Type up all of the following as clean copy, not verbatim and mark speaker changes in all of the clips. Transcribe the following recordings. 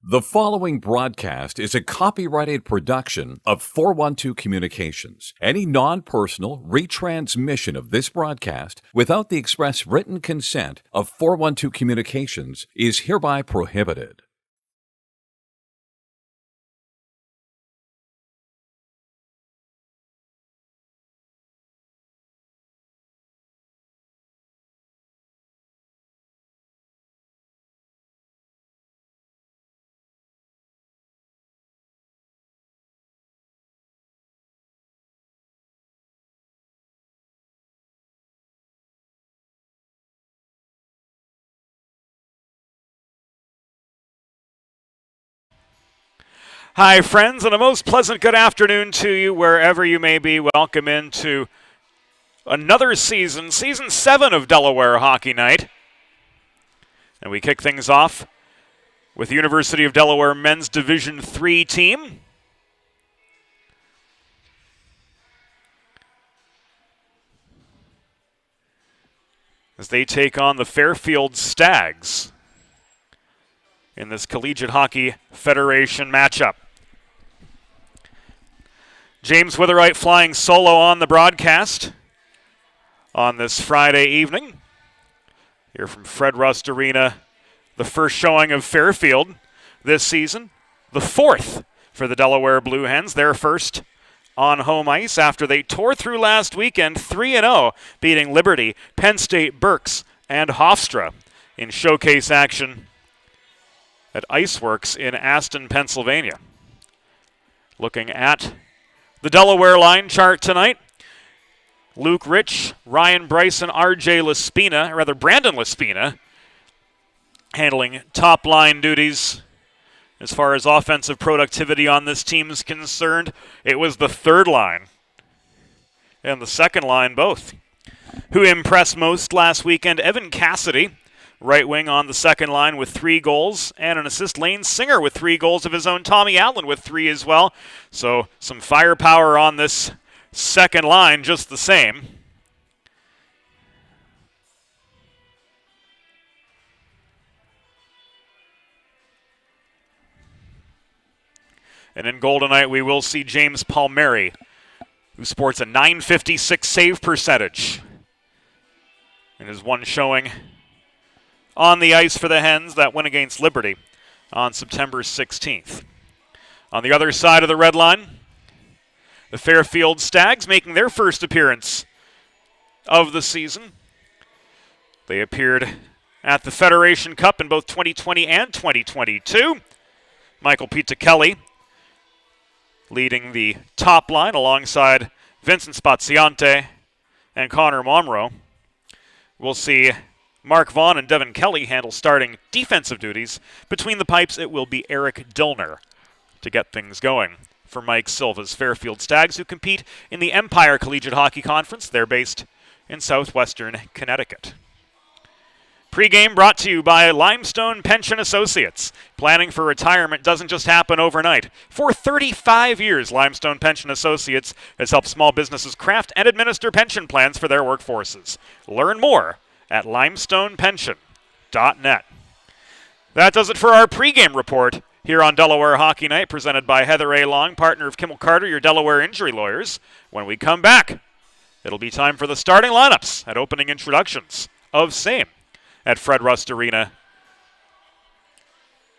Speaker 1: The following broadcast is a copyrighted production of 412 Communications. Any non-personal retransmission of this broadcast without the express written consent of 412 Communications is hereby prohibited.
Speaker 2: Hi, friends, and a most pleasant good afternoon to you wherever you may be. Welcome into another season, Season 7 of Delaware Hockey Night. And we kick things off with the University of Delaware men's Division III team. As they take on the Fairfield Stags in this Collegiate Hockey Federation matchup. James Witherite flying solo on the broadcast on this Friday evening. Here from Fred Rust Arena, the first showing of Fairfield this season. The fourth for the Delaware Blue Hens, their first on home ice after they tore through last weekend 3-0, beating Liberty, Penn State, Berks, and Hofstra in showcase action at Iceworks in Aston, Pennsylvania. Looking at the Delaware line chart tonight, Luke Rich, Ryan Bryson, Brandon Laspina, handling top line duties. As far as offensive productivity on this team is concerned, it was the third line and the second line both. Who impressed most last weekend? Evan Cassidy, right wing on the second line with 3 goals and an assist. Lane Singer with 3 goals of his own. Tommy Allen with 3 as well. So some firepower on this second line just the same. And in goal tonight we will see James Palmieri, who sports a .956 save percentage in his one showing on the ice for the Hens, that win against Liberty on September 16th. On the other side of the red line, the Fairfield Stags making their first appearance of the season. They appeared at the Federation Cup in both 2020 and 2022. Michael Pizzicelli leading the top line alongside Vincent Spaziante and Connor Momro. We'll see Mark Vaughn and Devin Kelly handle starting defensive duties. Between the pipes, it will be Eric Dillner to get things going for Mike Silva's Fairfield Stags, who compete in the Empire Collegiate Hockey Conference. They're based in southwestern Connecticut. Pre-game brought to you by Limestone Pension Associates. Planning for retirement doesn't just happen overnight. For 35 years, Limestone Pension Associates has helped small businesses craft and administer pension plans for their workforces. Learn more at limestonepension.net. That does it for our pregame report here on Delaware Hockey Night, presented by Heather A. Long, partner of Kimmel Carter, your Delaware injury lawyers. When we come back, it'll be time for the starting lineups and opening introductions of same at Fred Rust Arena,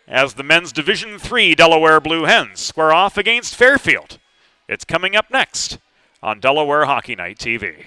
Speaker 2: as the men's Division III Delaware Blue Hens square off against Fairfield. It's coming up next on Delaware Hockey Night TV.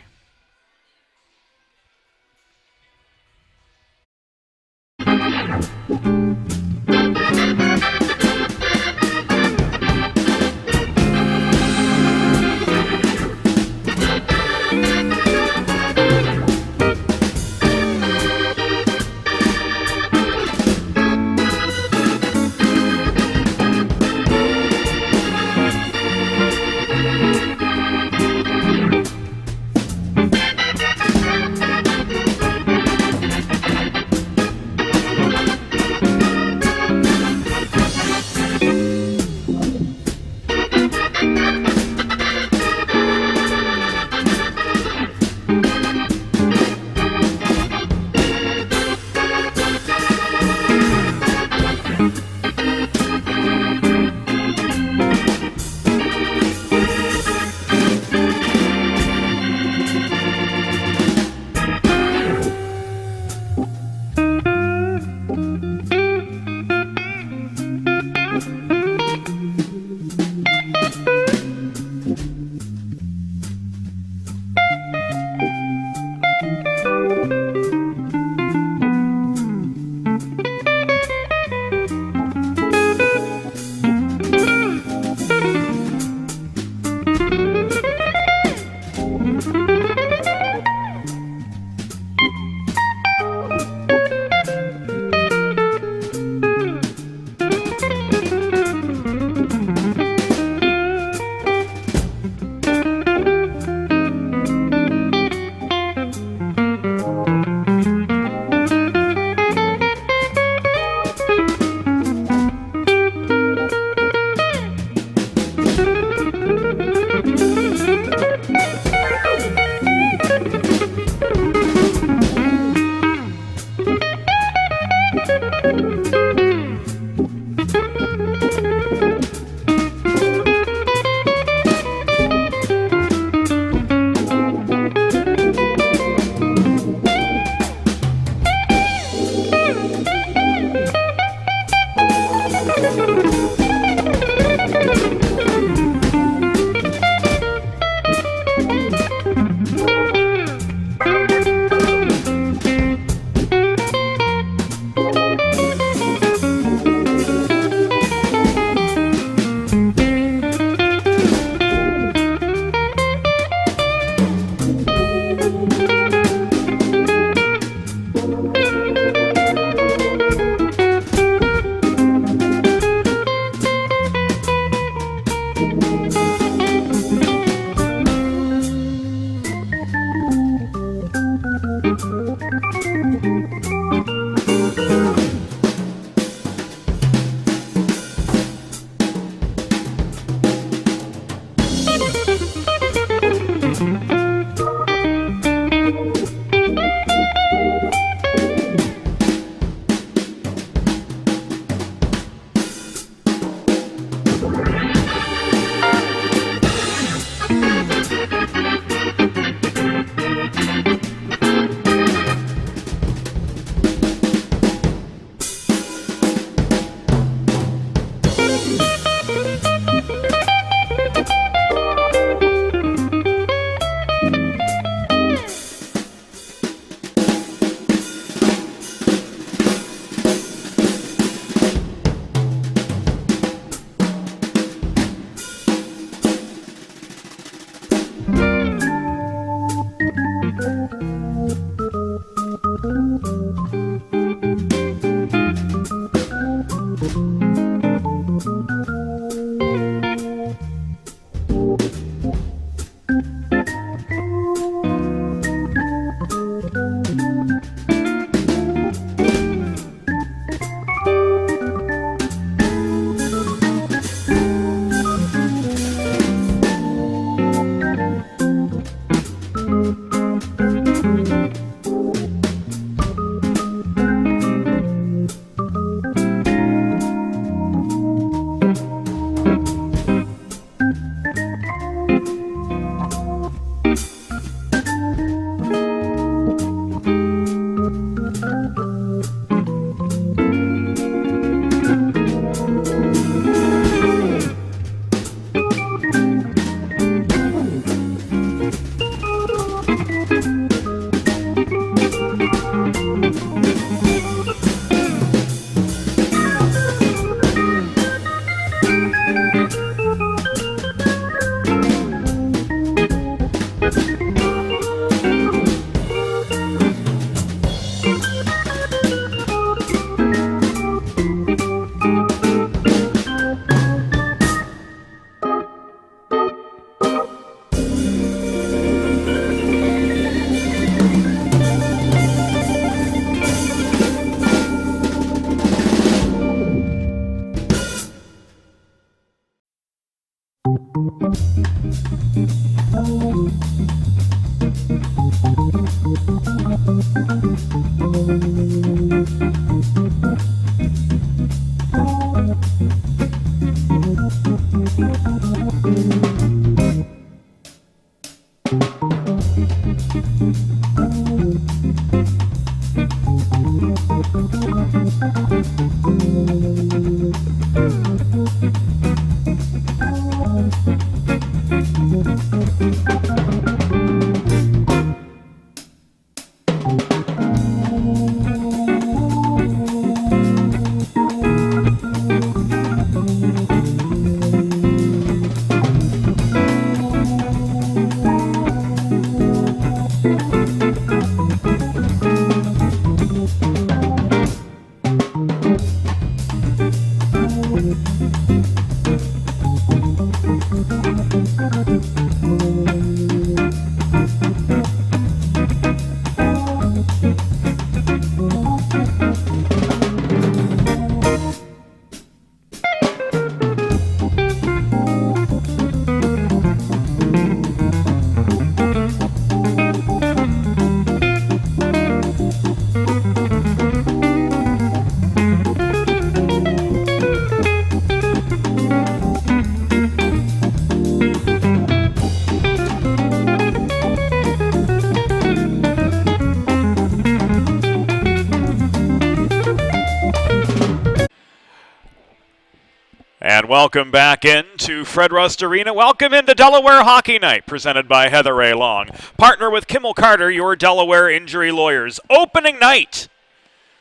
Speaker 2: And welcome back into Fred Rust Arena. Welcome into Delaware Hockey Night, presented by Heather Ray Long. Partner with Kimmel Carter, your Delaware injury lawyers. Opening night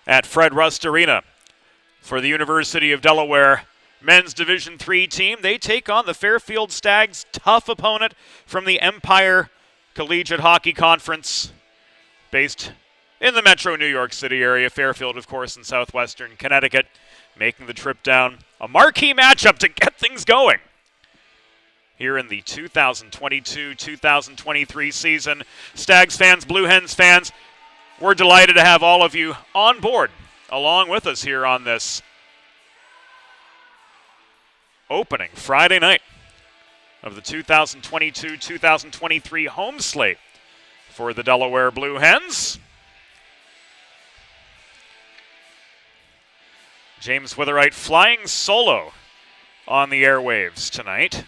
Speaker 2: at Fred Rust Arena for the University of Delaware men's Division III team. They take on the Fairfield Stags, tough opponent from the Empire Collegiate Hockey Conference, based in the metro New York City area. Fairfield, of course, in southwestern Connecticut, making the trip down. A marquee matchup to get things going here in the 2022-2023 season. Stags fans, Blue Hens fans, we're delighted to have all of you on board along with us here on this opening Friday night of the 2022-2023 home slate for the Delaware Blue Hens. James Witherite flying solo on the airwaves tonight.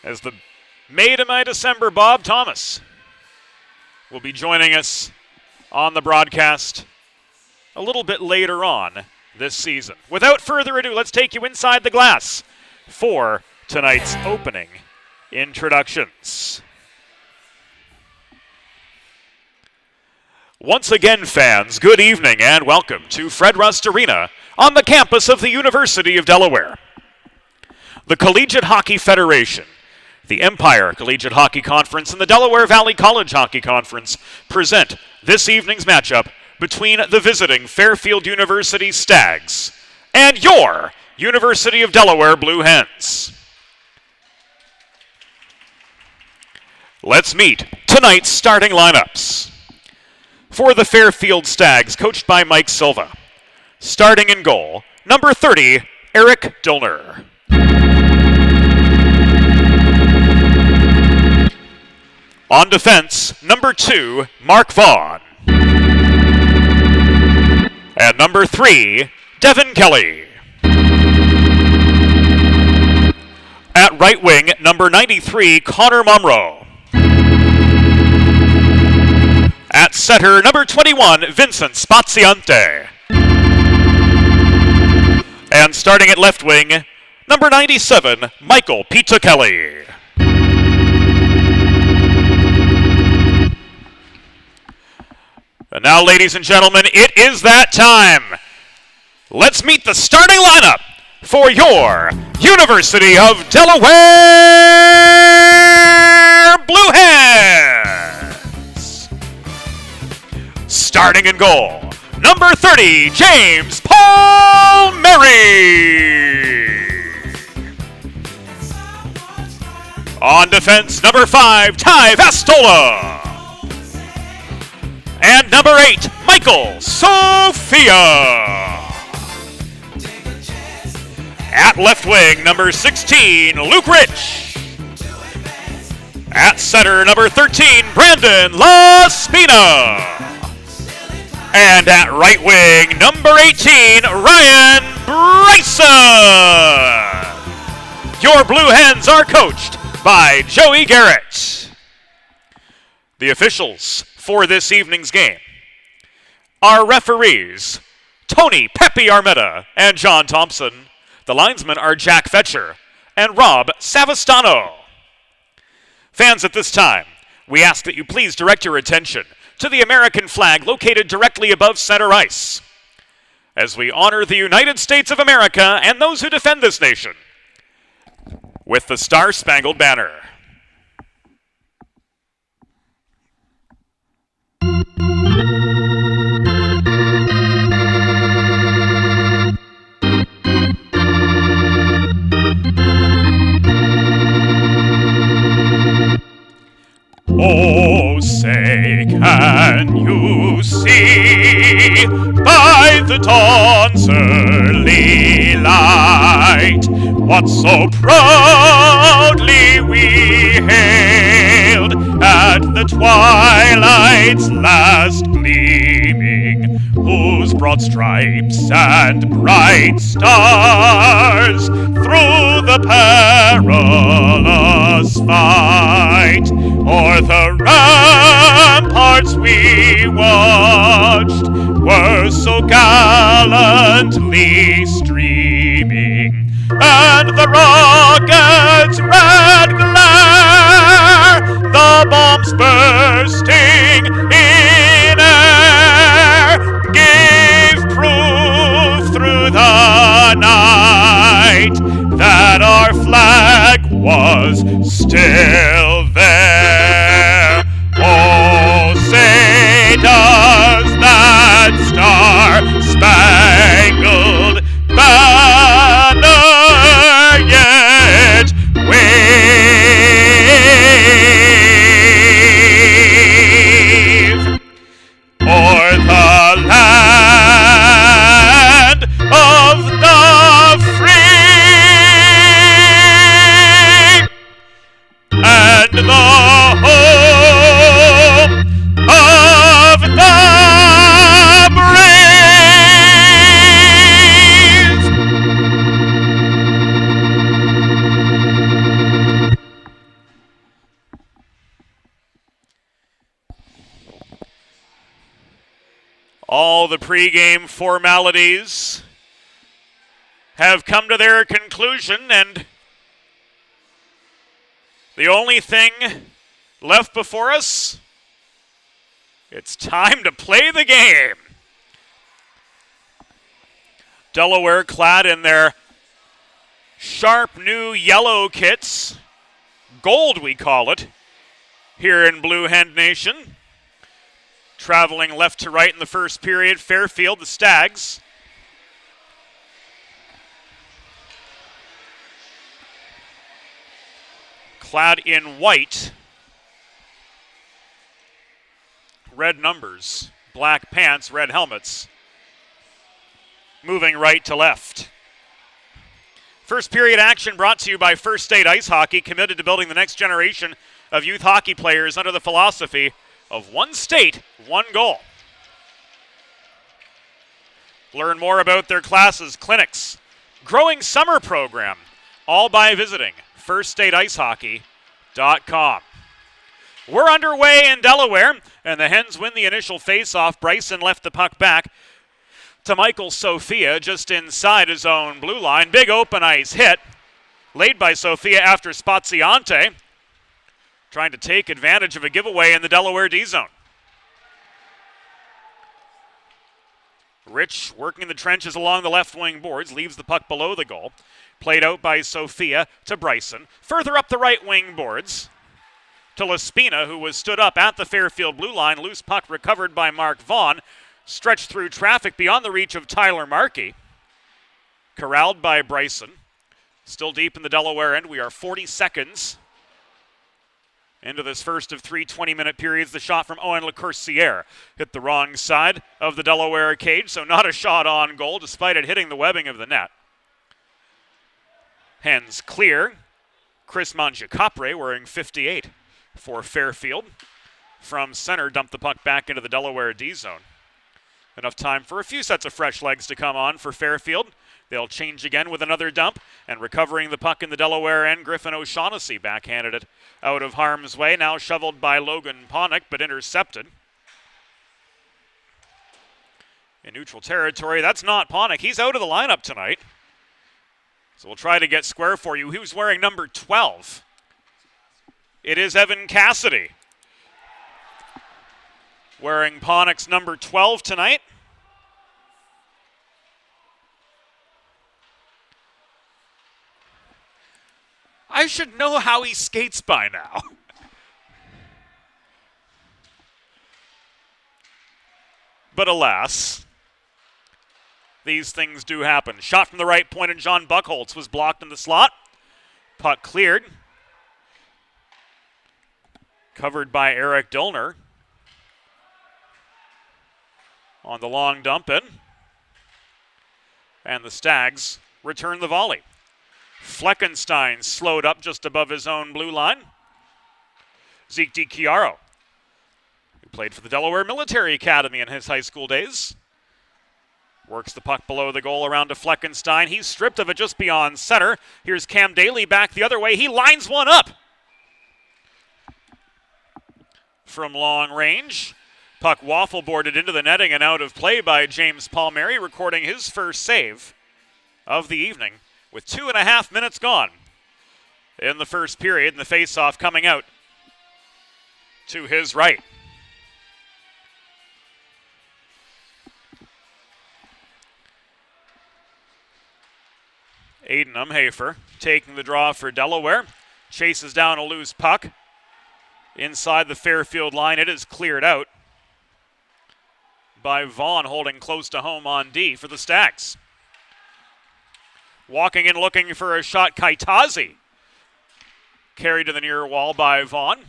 Speaker 2: As the May to My December, Bob Thomas will be joining us on the broadcast a little bit later on this season. Without further ado, let's take you inside the glass for tonight's opening introductions. Once again, fans, good evening and welcome to Fred Rust Arena on the campus of the University of Delaware. The Collegiate Hockey Federation, the Empire Collegiate Hockey Conference, and the Delaware Valley College Hockey Conference present this evening's matchup between the visiting Fairfield University Stags and your University of Delaware Blue Hens. Let's meet tonight's starting lineups. For the Fairfield Stags, coached by Mike Silva. Starting in goal, number 30, Eric Dillner. On defense, number 2, Mark Vaughn. And number 3, Devin Kelly. At right wing, number 93, Connor Momrow. At center, number 21, Vincent Spaziante. And starting at left wing, number 97, Michael Pizzuchelli. And now, ladies and gentlemen, it is that time. Let's meet the starting lineup for your University of Delaware Blue Hens. Starting in goal, number 30, James Palmieri. On defense, number 5, Ty Vastola. And number 8, Michael Sophia. At left wing, number 16, Luke Rich. At center, number 13, Brandon LaSpina. And at right wing, number 18, Ryan Bryson. Your Blue Hens are coached by Joey Garrett. The officials for this evening's game, our referees, Tony Pepe Armetta and John Thompson. The linesmen are Jack Fetcher and Rob Savastano. Fans, at this time, we ask that you please direct your attention to the American flag located directly above center ice, as we honor the United States of America and those who defend this nation with the Star-Spangled Banner. Oh, say, can you see by the dawn's early light what so proudly we hailed at the twilight's last gleaming, whose broad stripes and bright stars through the perilous fight o'er the ramparts we won watched were so gallantly streaming, and the rocket's red glare, the bombs bursting in air, gave proof through the night that our flag was still there. Oh, say does that star-spangled banner yet wave o'er the land of the free and the home of the brave. All the pregame formalities have come to their conclusion, and the only thing left before us, it's time to play the game. Delaware clad in their sharp new yellow kits, gold we call it, here in Blue Hen Nation. Traveling left to right in the first period, Fairfield, the Stags. Clad in white, red numbers, black pants, red helmets. Moving right to left. First period action brought to you by First State Ice Hockey, committed to building the next generation of youth hockey players under the philosophy of one state, one goal. Learn more about their classes, clinics, growing summer program, all by visiting firststateicehockey.com. We're underway in Delaware, and the Hens win the initial face-off. Bryson left the puck back to Michael Sophia just inside his own blue line. Big open ice hit, laid by Sophia after Spaziante, trying to take advantage of a giveaway in the Delaware D-zone. Rich working in the trenches along the left wing boards, leaves the puck below the goal. Played out by Sophia to Bryson. Further up the right wing boards to Laspina, who was stood up at the Fairfield blue line. Loose puck recovered by Mark Vaughn. Stretched through traffic beyond the reach of Tyler Markey. Corralled by Bryson. Still deep in the Delaware end. We are 40 seconds into this first of three 20-minute periods. The shot from Owen LeCourcier hit the wrong side of the Delaware cage, so not a shot on goal despite it hitting the webbing of the net. Hens clear. Chris Mangiacapre wearing 58 for Fairfield. From center, dumped the puck back into the Delaware D-zone. Enough time for a few sets of fresh legs to come on for Fairfield. They'll change again with another dump, and recovering the puck in the Delaware end, Griffin O'Shaughnessy backhanded it out of harm's way. Now shoveled by Logan Ponick, but intercepted. In neutral territory, that's not Ponick. He's out of the lineup tonight. So we'll try to get square for you. He was wearing number 12. It is Evan Cassidy wearing Ponick's number 12 tonight. I should know how he skates by now. But alas, these things do happen. Shot from the right point, and John Buchholz was blocked in the slot. Puck cleared. Covered by Eric Dillner. On the long dump in. And the Stags return the volley. Fleckenstein slowed up just above his own blue line. Zeke DiChiaro, who played for the Delaware Military Academy in his high school days. Works the puck below the goal around to Fleckenstein. He's stripped of it just beyond center. Here's Cam Daly back the other way. He lines one up. From long range. Puck waffle boarded into the netting and out of play by James Palmieri, recording his first save of the evening with 2.5 minutes gone in the first period, and the faceoff coming out to his right. Aiden Umhafer taking the draw for Delaware. Chases down a loose puck inside the Fairfield line. It is cleared out by Vaughn, holding close to home on D for the Stags. Walking in looking for a shot, Kaitazi. Carried to the near wall by Vaughn.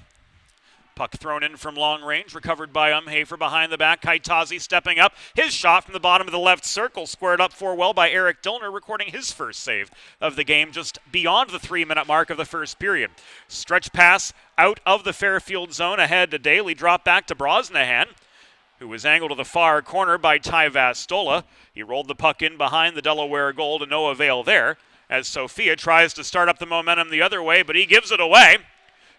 Speaker 2: Puck thrown in from long range, recovered by Umhafer behind the back. Kaitazi stepping up. His shot from the bottom of the left circle, squared up for well by Eric Dillner, recording his first save of the game just beyond the 3-minute mark of the first period. Stretch pass out of the Fairfield zone ahead to Daly, drop back to Brosnahan, who was angled to the far corner by Ty Vastola. He rolled the puck in behind the Delaware goal to no avail there, as Sophia tries to start up the momentum the other way, but he gives it away.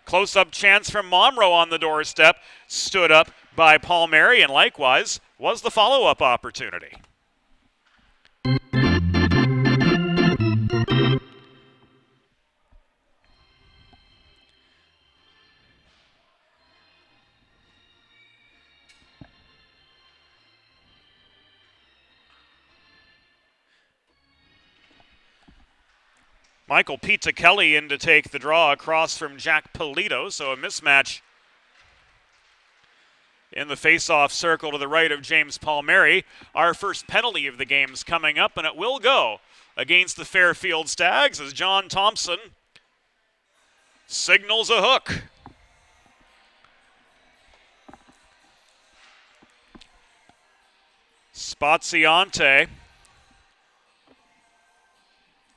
Speaker 2: Close-up chance from Momro on the doorstep, stood up by Palmieri, and likewise was the follow-up opportunity. Michael Pizza Kelly in to take the draw across from Jack Polito, so a mismatch in the face-off circle to the right of James Palmieri. Our first penalty of the game's coming up, and it will go against the Fairfield Stags as John Thompson signals a hook. Spaziante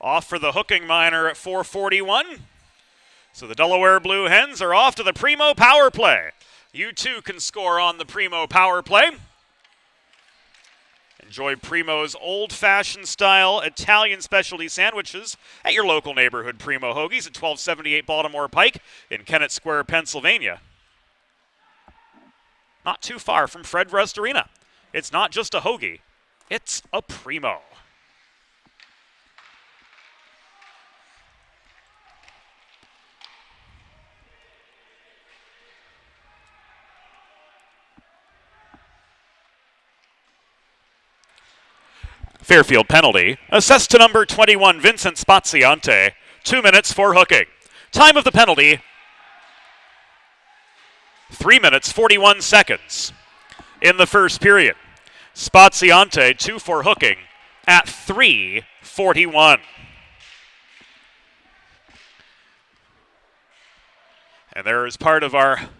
Speaker 2: off for the hooking minor at 4:41. So the Delaware Blue Hens are off to the Primo power play. You too can score on the Primo power play. Enjoy Primo's old-fashioned style Italian specialty sandwiches at your local neighborhood Primo Hoagies at 1278 Baltimore Pike in Kennett Square, Pennsylvania. Not too far from Fred Rust Arena. It's not just a hoagie, it's a Primo. Fairfield penalty, assessed to number 21, Vincent Spaziante. 2 minutes for hooking. Time of the penalty, 3 minutes, 41 seconds in the first period. Spaziante, 2 for hooking at 3:41. And there is part of our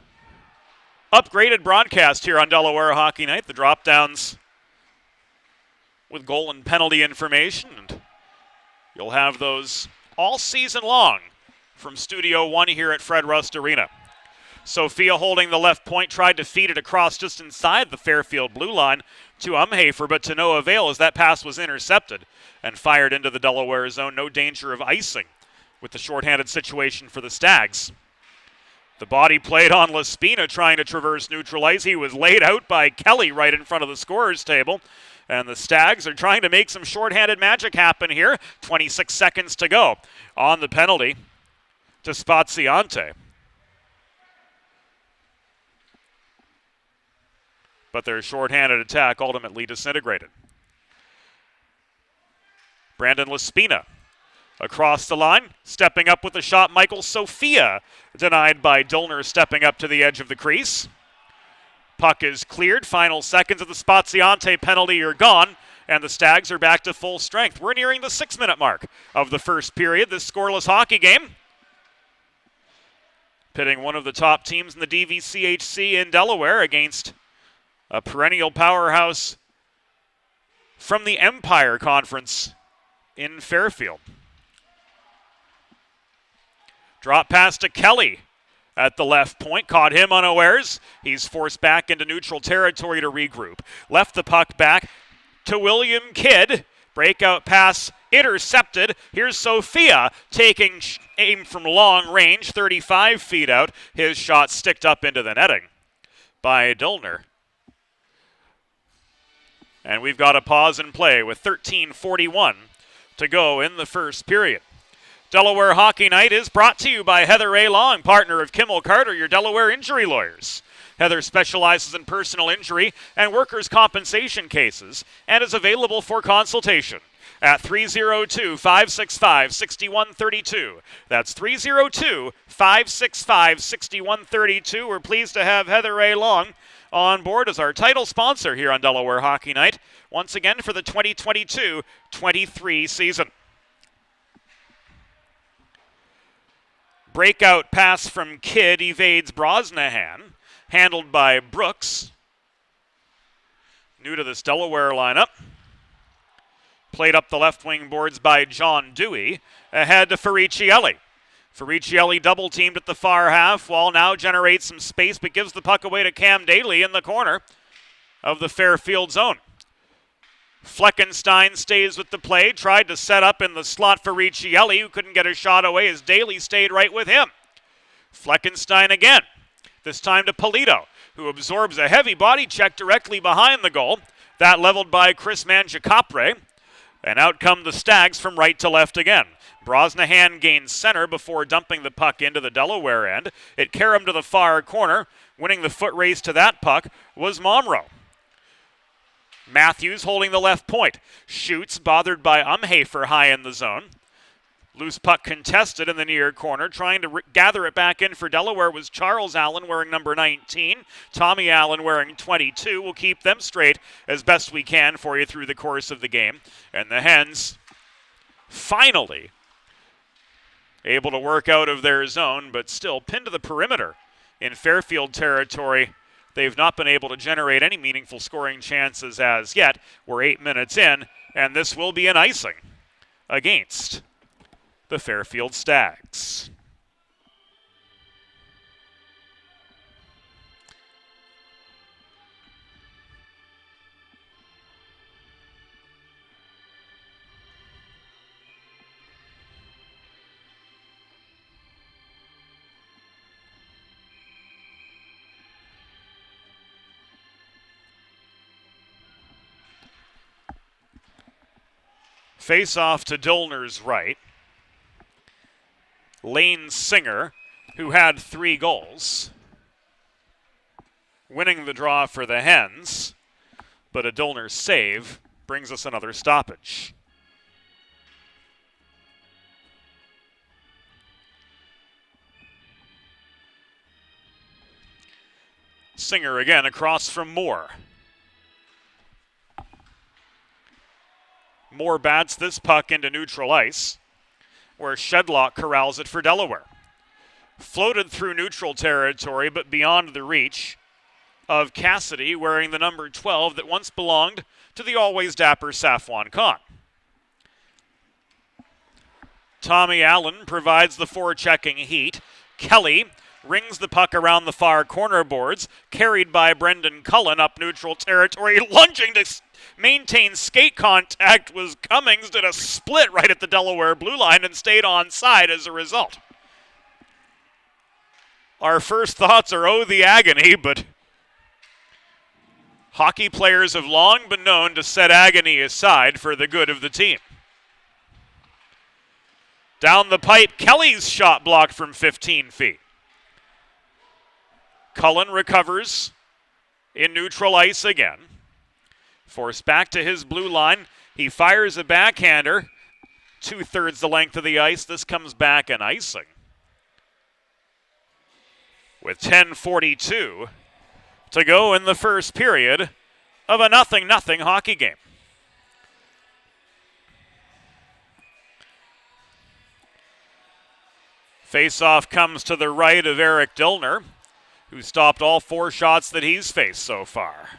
Speaker 2: upgraded broadcast here on Delaware Hockey Night, the drop-downs with goal and penalty information, and you'll have those all season long from Studio 1 here at Fred Rust Arena. Sophia holding the left point, tried to feed it across just inside the Fairfield blue line to Umhafer, but to no avail as that pass was intercepted and fired into the Delaware zone. No danger of icing with the shorthanded situation for the Stags. The body played on Laspina trying to traverse neutral ice. He was laid out by Kelly right in front of the scorer's table. And the Stags are trying to make some shorthanded magic happen here. 26 seconds to go on the penalty to Spaziante. But their shorthanded attack ultimately disintegrated. Brandon Laspina across the line, stepping up with the shot. Michael Sophia denied by Dillner, stepping up to the edge of the crease. Puck is cleared. Final seconds of the Spaziante penalty are gone, and the Stags are back to full strength. We're nearing the 6-minute mark of the first period, this scoreless hockey game, pitting one of the top teams in the DVCHC in Delaware against a perennial powerhouse from the Empire Conference in Fairfield. Drop pass to Kelly at the left point, caught him unawares. He's forced back into neutral territory to regroup. Left the puck back to William Kidd. Breakout pass intercepted. Here's Sophia taking aim from long range, 35 feet out. His shot sticked up into the netting by Dillner. And we've got a pause in play with 13:41 to go in the first period. Delaware Hockey Night is brought to you by Heather A. Long, partner of Kimmel Carter, your Delaware injury lawyers. Heather specializes in personal injury and workers' compensation cases and is available for consultation at 302-565-6132. That's 302-565-6132. We're pleased to have Heather A. Long on board as our title sponsor here on Delaware Hockey Night, once again for the 2022-23 season. Breakout pass from Kidd evades Brosnahan, handled by Brooks. New to this Delaware lineup. Played up the left wing boards by John Dewey, ahead to Ferricielli. Ferricielli double-teamed at the far half wall, now generates some space, but gives the puck away to Cam Daly in the corner of the Fairfield zone. Fleckenstein stays with the play, tried to set up in the slot for Ferricielli, who couldn't get a shot away as Daly stayed right with him. Fleckenstein again, this time to Polito, who absorbs a heavy body check directly behind the goal. That leveled by Chris Mangiacopre, and out come the Stags from right to left again. Brosnahan gains center before dumping the puck into the Delaware end. It carried him to the far corner. Winning the foot race to that puck was Momro. Matthews holding the left point. Shoots, bothered by Umhafer high in the zone. Loose puck contested in the near corner. Trying to gather it back in for Delaware was Charles Allen wearing number 19. Tommy Allen wearing 22. We'll keep them straight as best we can for you through the course of the game. And the Hens finally able to work out of their zone, but still pinned to the perimeter in Fairfield territory. They've not been able to generate any meaningful scoring chances as yet. We're 8 minutes in, and this will be an icing against the Fairfield Stags. Face off to Dillner's right. Lane Singer, who had 3 goals, winning the draw for the Hens, but a Dillner save brings us another stoppage. Singer again across from Moore. Moore bats this puck into neutral ice, where Shedlock corrals it for Delaware. Floated through neutral territory, but beyond the reach of Cassidy, wearing the number 12 that once belonged to the always dapper Safwan Khan. Tommy Allen provides the forechecking heat. Kelly rings the puck around the far corner boards, carried by Brendan Cullen up neutral territory, lunging to maintain skate contact was Cummings, did a split right at the Delaware blue line and stayed onside as a result. Our first thoughts are, oh, the agony, but hockey players have long been known to set agony aside for the good of the team. Down the pipe, Kelly's shot blocked from 15 feet. Cullen recovers in neutral ice again. Forced back to his blue line. He fires a backhander. 2/3 the length of the ice. This comes back an icing. With 10:42 to go in the first period of a 0-0 hockey game. Face-off comes to the right of Eric Dillner, who stopped all 4 shots that he's faced so far.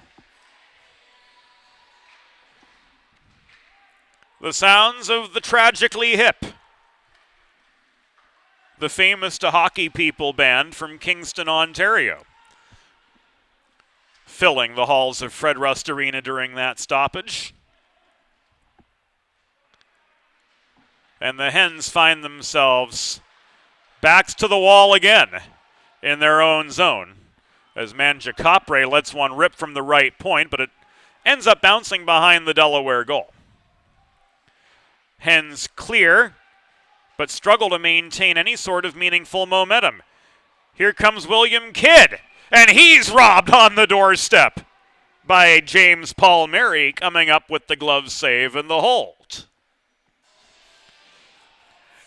Speaker 2: The sounds of the Tragically Hip, the famous To Hockey People band from Kingston, Ontario, filling the halls of Fred Rust Arena during that stoppage. And the Hens find themselves backs to the wall again in their own zone as Mangiacopre lets one rip from the right point, but it ends up bouncing behind the Delaware goal. Hens clear, but struggle to maintain any sort of meaningful momentum. Here comes William Kidd, and he's robbed on the doorstep by James Palmieri, coming up with the glove save and the hold.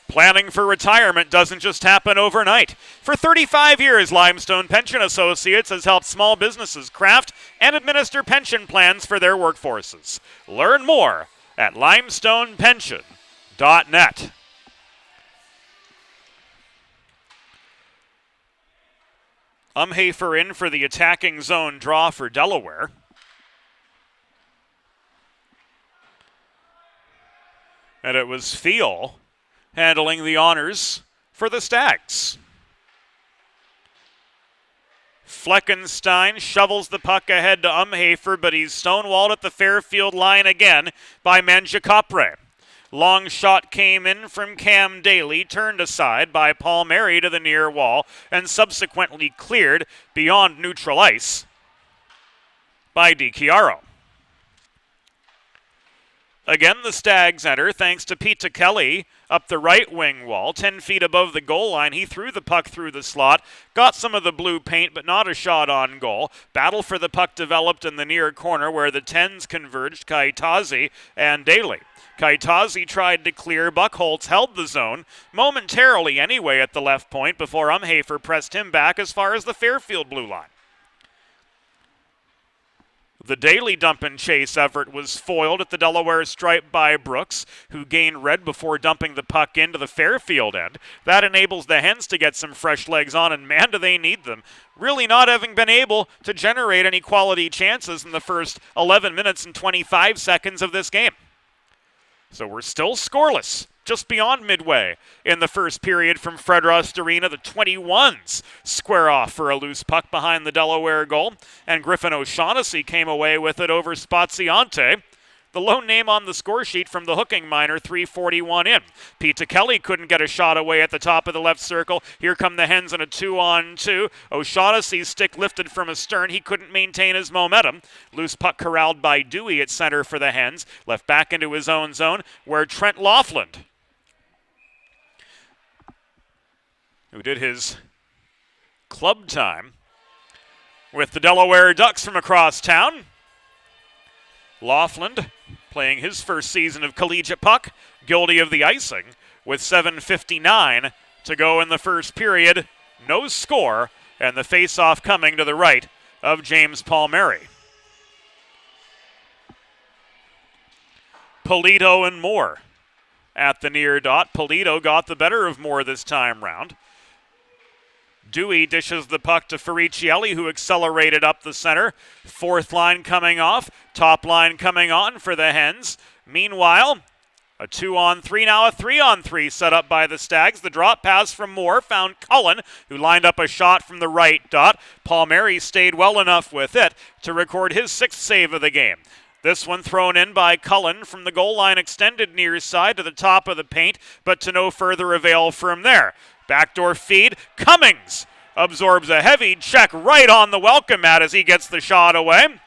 Speaker 2: Planning for retirement doesn't just happen overnight. For 35 years, Limestone Pension Associates has helped small businesses craft and administer pension plans for their workforces. Learn more at limestonepension.net. Umhafer in for the attacking zone draw for Delaware. And it was Thiel handling the honors for the Stags. Fleckenstein shovels the puck ahead to Umhafer, but he's stonewalled at the Fairfield line again by Mangiapane. Long shot came in from Cam Daly, turned aside by Palmieri to the near wall, and subsequently cleared beyond neutral ice by DiChiaro. Again, the Stags enter thanks to Pete Kelly up the right wing wall, 10 feet above the goal line. He threw the puck through the slot, got some of the blue paint, but not a shot on goal. Battle for the puck developed in the near corner where the 10s converged, Kaitazi and Daly. Kaitazi tried to clear. Buchholz held the zone, momentarily anyway, at the left point before Umhafer pressed him back as far as the Fairfield blue line. The Daly dump and chase effort was foiled at the Delaware stripe by Brooks, who gained red before dumping the puck into the Fairfield end. That enables the Hens to get some fresh legs on, and man, do they need them. Really not having been able to generate any quality chances in the first 11 minutes and 25 seconds of this game. So we're still scoreless, just beyond midway in the first period from Fred Rust Arena. The 21s square off for a loose puck behind the Delaware goal, and Griffin O'Shaughnessy came away with it over Spaziante. The lone name on the score sheet from the hooking minor, 3:41 in. Pete Kelly couldn't get a shot away at the top of the left circle. Here come the Hens in a 2-on-2. O'Shaughnessy's stick lifted from astern. He couldn't maintain his momentum. Loose puck corralled by Dewey at center for the Hens. Left back into his own zone where Trent Laughlin, who did his club time with the Delaware Ducks from across town. Laughlin, playing his first season of collegiate puck, guilty of the icing, with 7:59 to go in the first period. No score, and the face-off coming to the right of James Palmieri. Polito and Moore at the near dot. Polito got the better of Moore this time round. Dewey dishes the puck to Ferricielli, who accelerated up the center. Fourth line coming off, top line coming on for the Hens. Meanwhile, a 2-on-3, now a 3-on-3 set up by the Stags. The drop pass from Moore found Cullen, who lined up a shot from the right dot. Palmieri stayed well enough with it to record his 6th save of the game. This one thrown in by Cullen from the goal line, extended near side to the top of the paint, but to no further avail from there. Backdoor feed. Cummings absorbs a heavy check right on the welcome mat as he gets the shot away.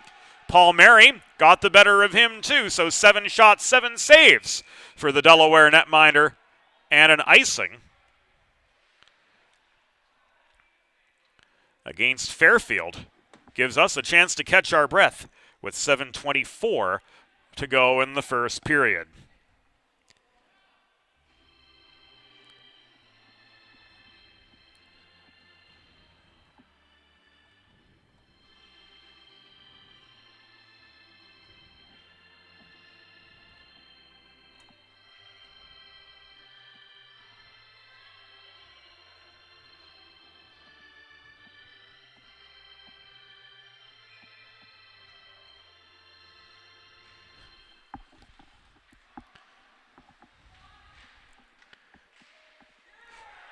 Speaker 2: Palmieri got the better of him too, so 7 shots, 7 saves for the Delaware netminder, and an icing against Fairfield gives us a chance to catch our breath with 7:24 to go in the first period.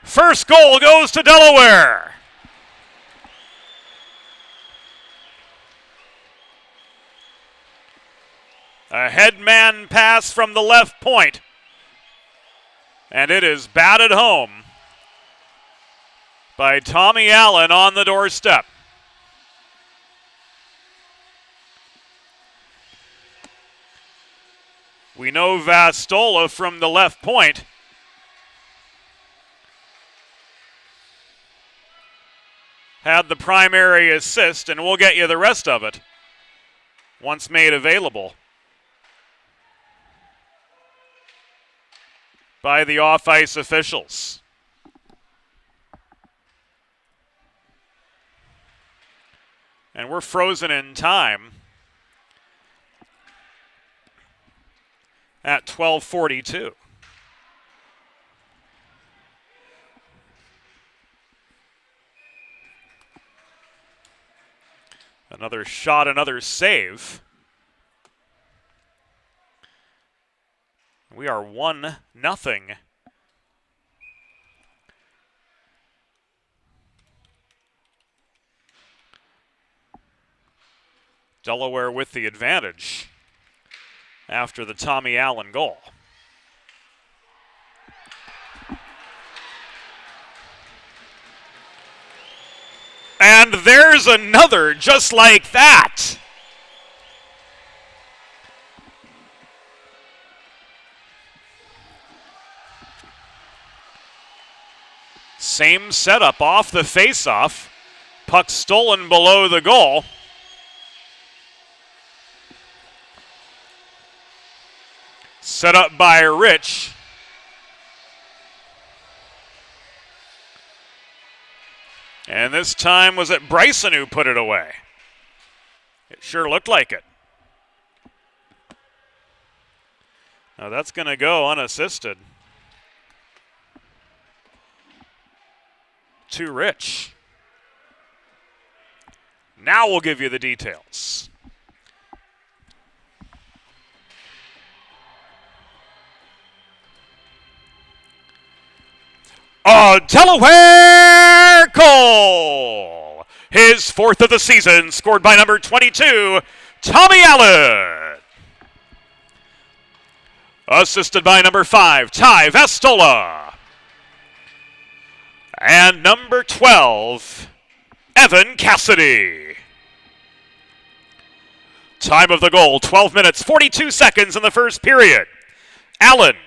Speaker 2: First goal goes to Delaware. A headman pass from the left point, and it is batted home by Tommy Allen on the doorstep. We know Vastola from the left point. Had the primary assist, and we'll get you the rest of it once made available by the off-ice officials. And we're frozen in time at 12:42. Another shot, another save. We are 1-0. Delaware with the advantage after the Tommy Allen goal. And there's another just like that. Same setup off the faceoff. Puck stolen below the goal. Set up by Rich. And this time, was it Bryson who put it away? It sure looked like it. Now that's going to go unassisted to Rich. Now we'll give you the details. A Delaware goal! His fourth of the season, scored by number 22, Tommy Allen. Assisted by number 5, Ty Vastola. And number 12, Evan Cassidy. Time of the goal, 12 minutes, 42 seconds in the first period. Allen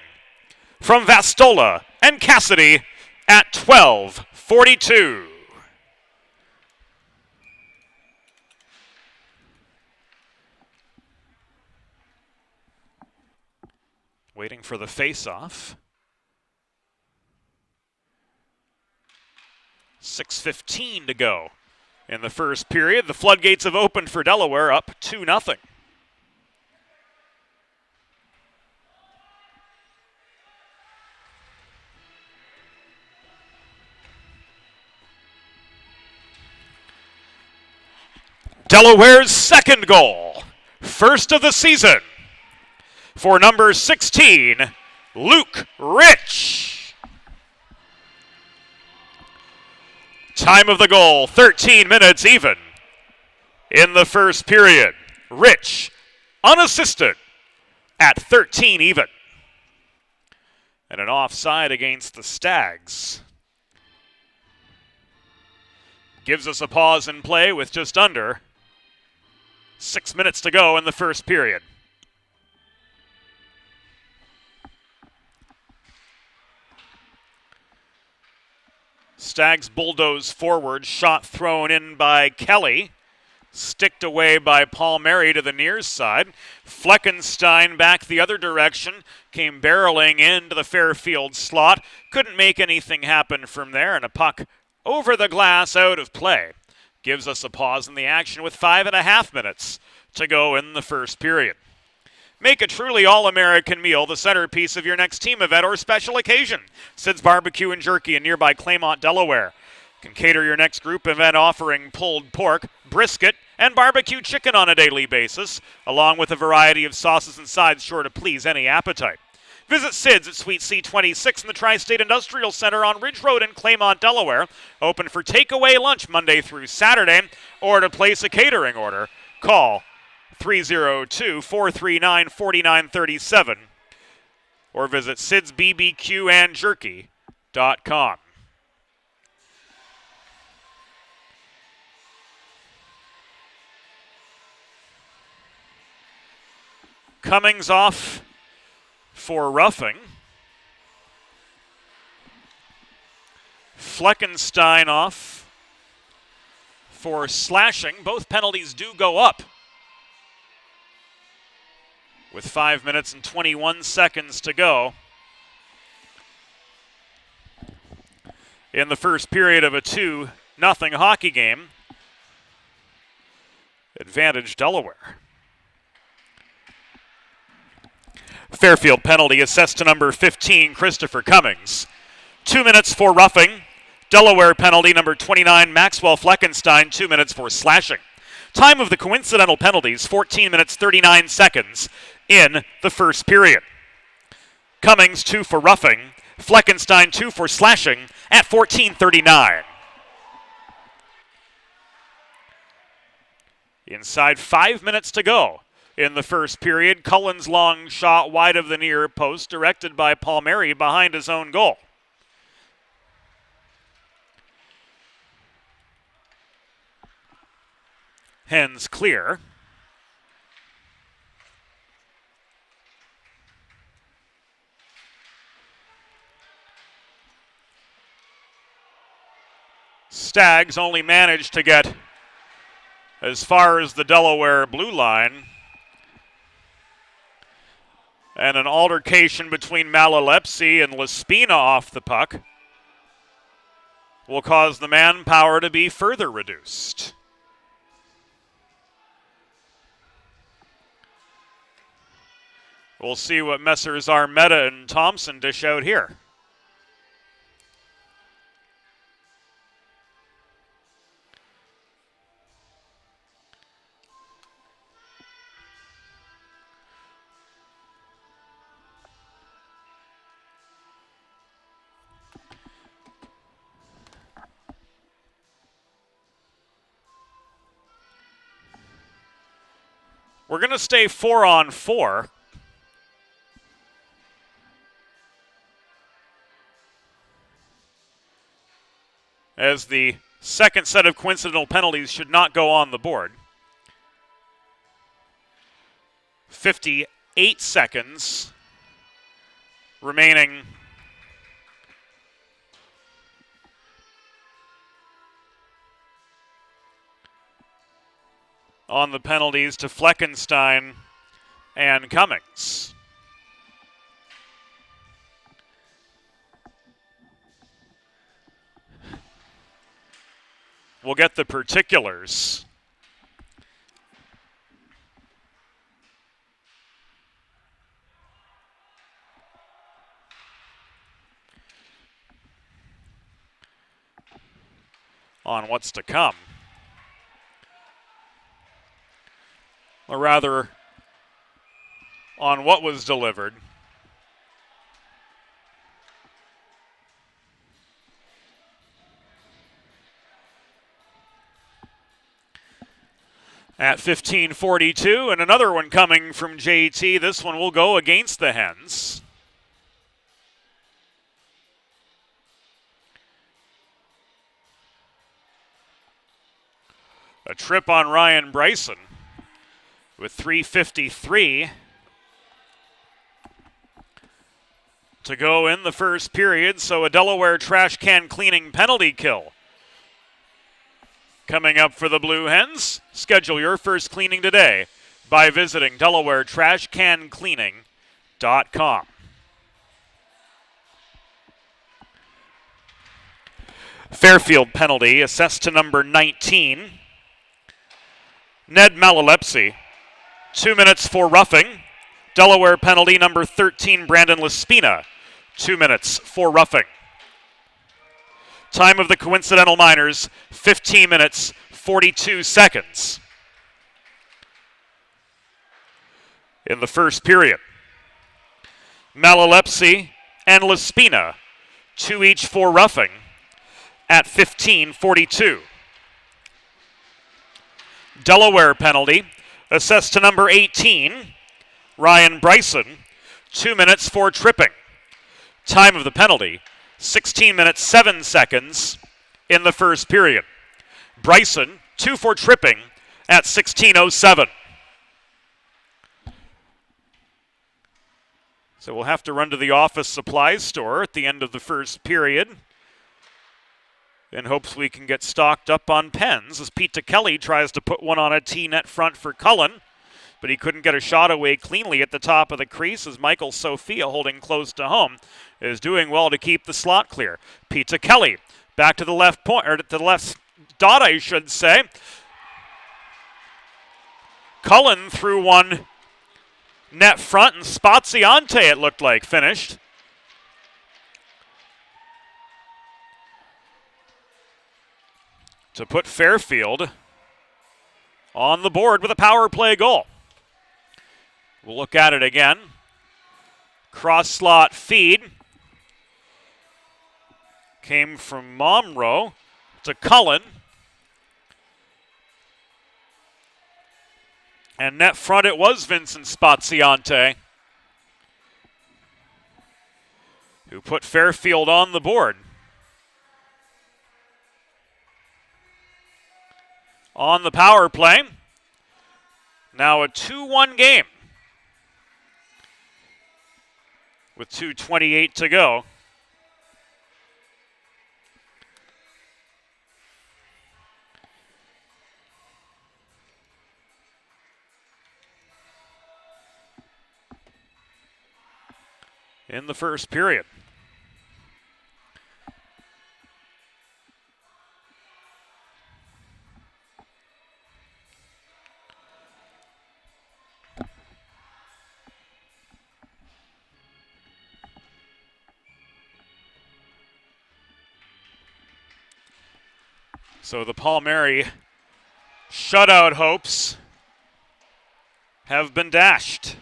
Speaker 2: from Vastola and Cassidy at 12:42. Waiting for the face-off. 6:15 to go in the first period. The floodgates have opened for Delaware, up 2-0. Delaware's second goal, first of the season, for number 16, Luke Rich. Time of the goal, 13 minutes even in the first period. Rich, unassisted, at 13 even. And an offside against the Stags. Gives us a pause in play with just under 6 minutes to go in the first period. Stags bulldoze forward, shot thrown in by Kelly. Sticked away by Palmieri to the near side. Fleckenstein back the other direction, came barreling into the Fairfield slot. Couldn't make anything happen from there, and a puck over the glass out of play. Gives us a pause in the action with 5.5 minutes to go in the first period. Make a truly all-American meal the centerpiece of your next team event or special occasion. Sid's Barbecue and Jerky in nearby Claymont, Delaware. Can cater your next group event offering pulled pork, brisket, and barbecue chicken on a daily basis, along with a variety of sauces and sides sure to please any appetite. Visit Sid's at Suite C26 in the Tri-State Industrial Center on Ridge Road in Claymont, Delaware. Open for takeaway lunch Monday through Saturday, or to place a catering order, call 302-439-4937 or visit sidsbbqandjerky.com. Cummings off for roughing. Fleckenstein off for slashing. Both penalties do go up. With 5 minutes and 21 seconds to go in the first period of a 2-0 hockey game. Advantage Delaware. Fairfield penalty assessed to number 15, Christopher Cummings. 2 minutes for roughing. Delaware penalty number 29, Maxwell Fleckenstein, 2 minutes for slashing. Time of the coincidental penalties, 14 minutes 39 seconds in the first period. Cummings 2 for roughing, Fleckenstein 2 for slashing at 14:39. Inside 5 minutes to go in the first period. Cullen's long shot wide of the near post, directed by Palmieri behind his own goal. Hens clear. Stags only managed to get as far as the Delaware blue line. And an altercation between Malalepsi and Lespina off the puck will cause the manpower to be further reduced. We'll see what Messrs. Armetta and Thompson dish out here. We're going to stay 4-on-4. As the second set of coincidental penalties should not go on the board. 58 seconds remaining on the penalties to Fleckenstein and Cummings. We'll get the particulars. On what's to come. Or rather, on what was delivered. At 15:42, and another one coming from JT. This one will go against the Hens. A trip on Ryan Bryson with 3:53 to go in the first period, so a Delaware trash can cleaning penalty kill. Coming up for the Blue Hens, schedule your first cleaning today by visiting DelawareTrashCanCleaning.com. Fairfield penalty assessed to number 19, Ned Malalepsi. 2 minutes for roughing. Delaware penalty number 13, Brandon Lespina. 2 minutes for roughing. Time of the coincidental minors, 15 minutes, 42 seconds. In the first period, Malalepsi and Lespina, 2 each for roughing at 15:42. Delaware penalty assessed to number 18, Ryan Bryson, 2 minutes for tripping. Time of the penalty, 16 minutes, 7 seconds in the first period. Bryson, 2 for tripping at 16:07. So we'll have to run to the office supplies store at the end of the first period in hopes we can get stocked up on pens as Pete Kelly tries to put one on a tee net front for Cullen, but he couldn't get a shot away cleanly at the top of the crease as Michael Sophia, holding close to home, is doing well to keep the slot clear. Pete Kelly back to the left point, or to the left dot, I should say. Cullen threw one net front, and Spaziante, it looked like, finished. To put Fairfield on the board with a power play goal. We'll look at it again. Cross slot feed came from Momro to Cullen. And net front it was Vincent Spaziante who put Fairfield on the board. On the power play, now a 2-1 game with 2:28 to go. In the first period. So the Palmieri shutout hopes have been dashed.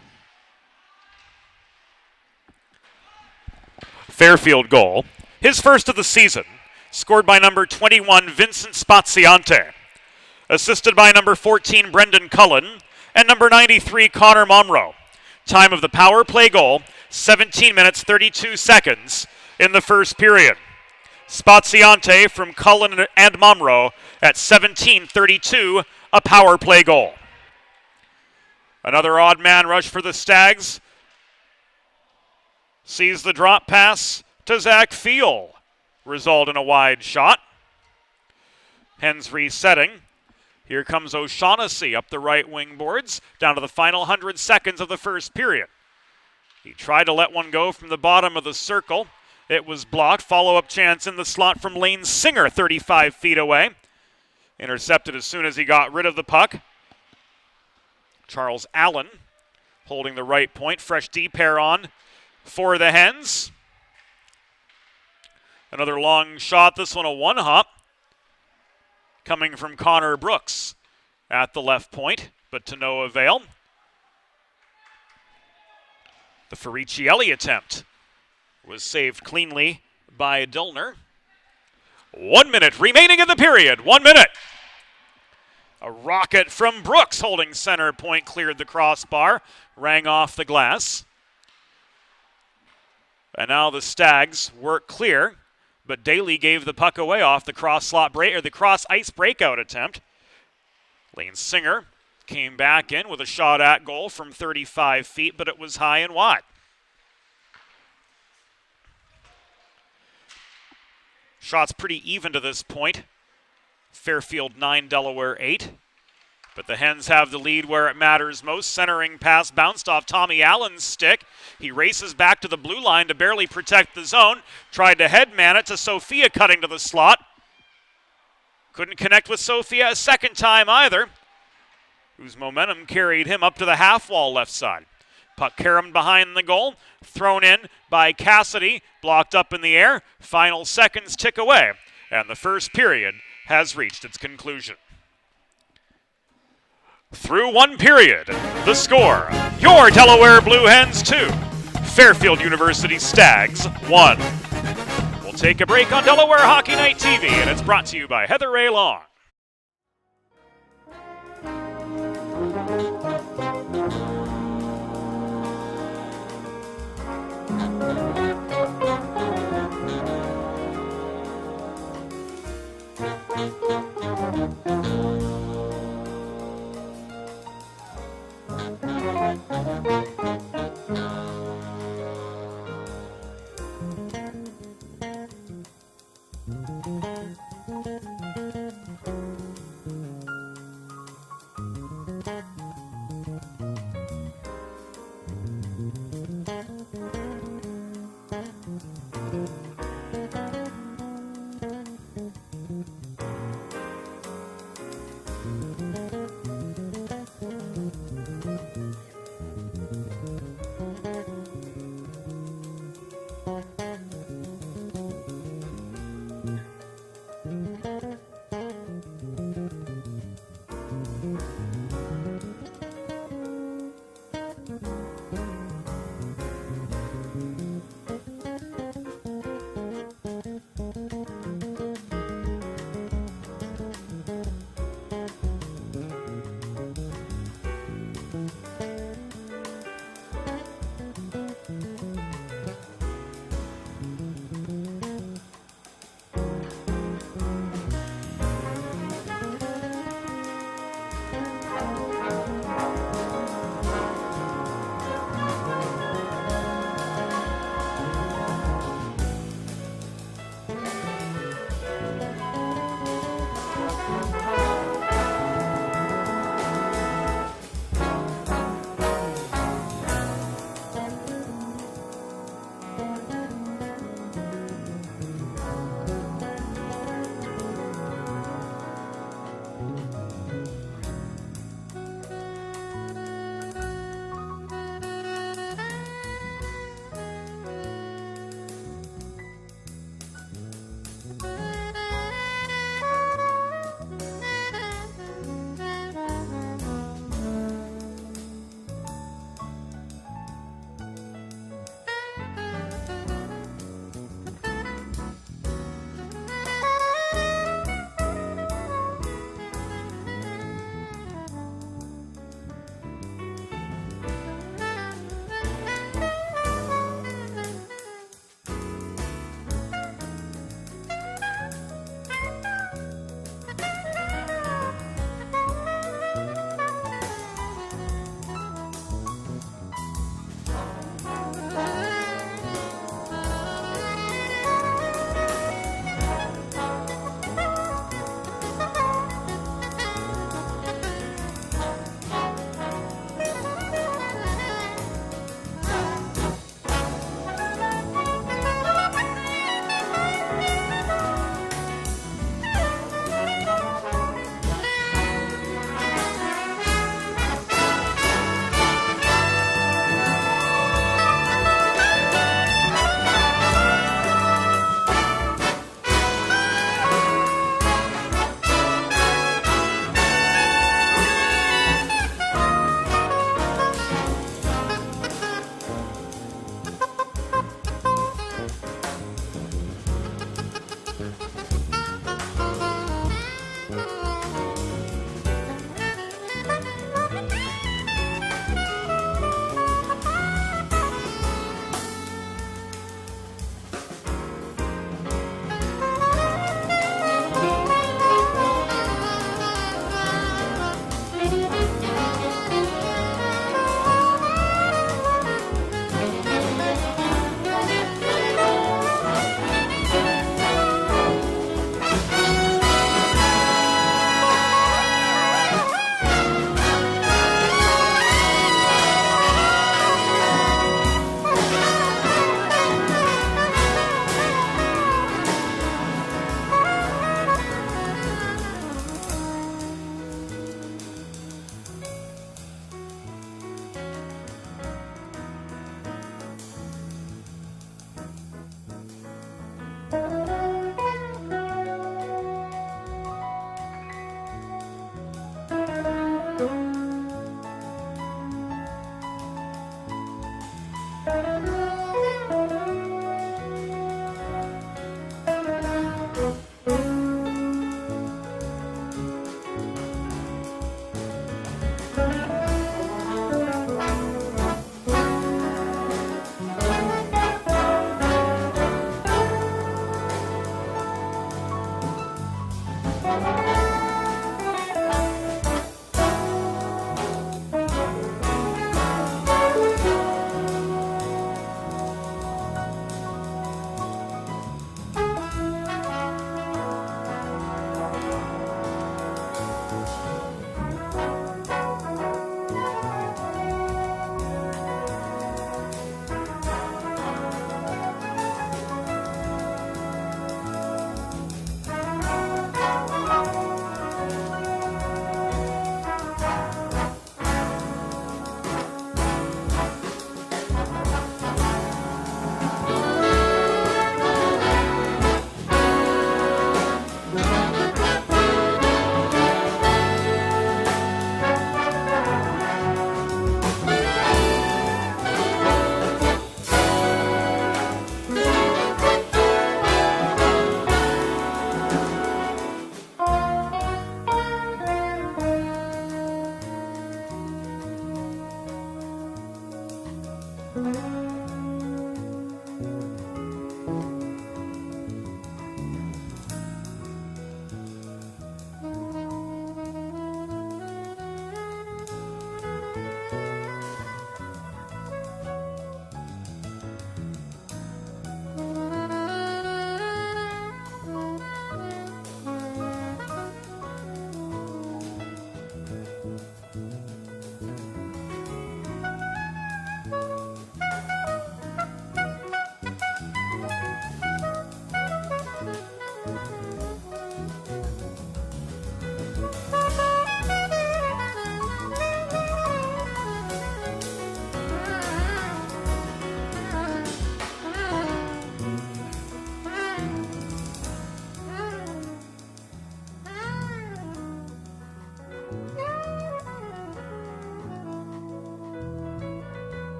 Speaker 2: Fairfield goal, his first of the season, scored by number 21 Vincent Spaziante, assisted by number 14 Brendan Cullen and number 93 Connor Momro. Time of the power play goal, 17 minutes 32 seconds in the first period. Spaziante from Cullen and Momro at 17:32, a power play goal. Another odd man rush for the Stags. Sees the drop pass to Zach Fiel, result in a wide shot. Hens resetting. Here comes O'Shaughnessy up the right wing boards, down to the final 100 seconds of the first period. He tried to let one go from the bottom of the circle. It was blocked. Follow-up chance in the slot from Lane Singer, 35 feet away. Intercepted as soon as he got rid of the puck. Charles Allen holding the right point. Fresh D-pair on for the Hens. Another long shot, this one a one-hop, coming from Connor Brooks at the left point, but to no avail. The Ferricielli attempt was saved cleanly by Dillner. 1 minute remaining in the period. 1 minute. A rocket from Brooks holding center point, cleared the crossbar, rang off the glass. And now the Stags work clear, but Daly gave the puck away off the cross slot break, or the cross ice breakout attempt. Lane Singer came back in with a shot at goal from 35 feet, but it was high and wide. Shots pretty even to this point. Fairfield 9, Delaware 8. But the Hens have the lead where it matters most. Centering pass bounced off Tommy Allen's stick. He races back to the blue line to barely protect the zone. Tried to headman it to Sophia, cutting to the slot. Couldn't connect with Sophia a second time either, whose momentum carried him up to the half wall left side. Puck caromed behind the goal. Thrown in by Cassidy. Blocked up in the air. Final seconds tick away. And the first period has reached its conclusion. Through one period, the score, your Delaware Blue Hens 2, Fairfield University Stags 1. We'll take a break on Delaware Hockey Night TV, and it's brought to you by Heather Ray Long.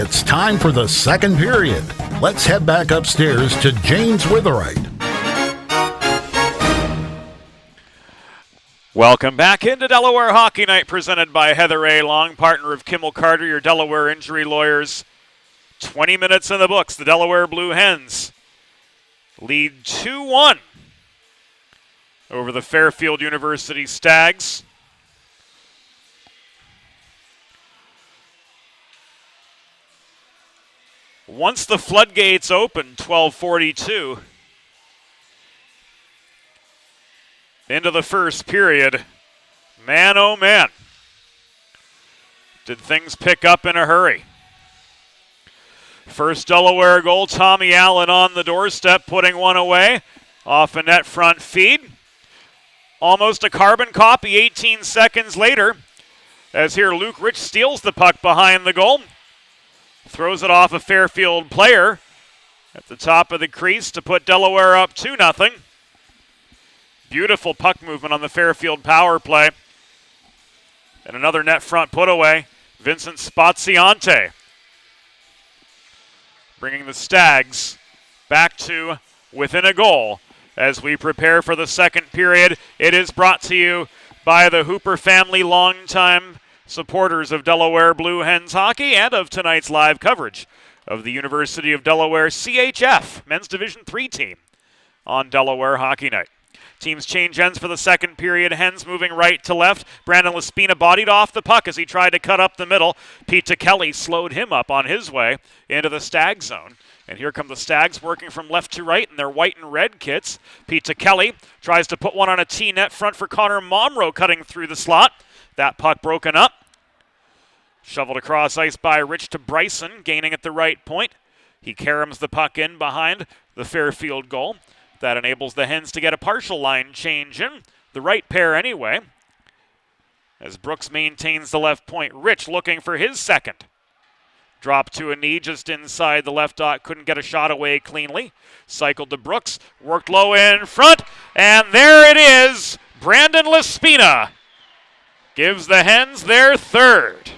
Speaker 3: It's time for the second period. Let's head back upstairs to James Witherite.
Speaker 2: Welcome back into Delaware Hockey Night, presented by Heather A. Long, partner of Kimmel Carter, your Delaware injury lawyers. 20 minutes in the books. The Delaware Blue Hens lead 2-1 over the Fairfield University Stags. Once the floodgates open, 12:42 into the first period, man oh man, did things pick up in a hurry. First Delaware goal, Tommy Allen on the doorstep, putting one away off a net front feed. Almost a carbon copy 18 seconds later, as here Luke Rich steals the puck behind the goal. Throws it off a Fairfield player at the top of the crease to put Delaware up 2-0. Beautiful puck movement on the Fairfield power play. And another net front put away, Vincent Spaziante. Bringing the Stags back to within a goal as we prepare for the second period. It is brought to you by the Hooper family, longtime supporters of Delaware Blue Hens hockey and of tonight's live coverage of the University of Delaware CHF Men's Division III team on Delaware Hockey Night. Teams change ends for the second period. Hens moving right to left. Brandon Laspina bodied off the puck as he tried to cut up the middle. Pete Kelly slowed him up on his way into the Stag zone. And here come the Stags working from left to right in their white and red kits. Pete Kelly tries to put one on a T-net front for Connor Momro, cutting through the slot. That puck broken up. Shoveled across ice by Rich to Bryson, gaining at the right point. He caroms the puck in behind the Fairfield goal. That enables the Hens to get a partial line change in. The right pair anyway. As Brooks maintains the left point. Rich looking for his second. Dropped to a knee just inside the left dot. Couldn't get a shot away cleanly. Cycled to Brooks. Worked low in front. And there it is. Brandon Laspina gives the Hens their third.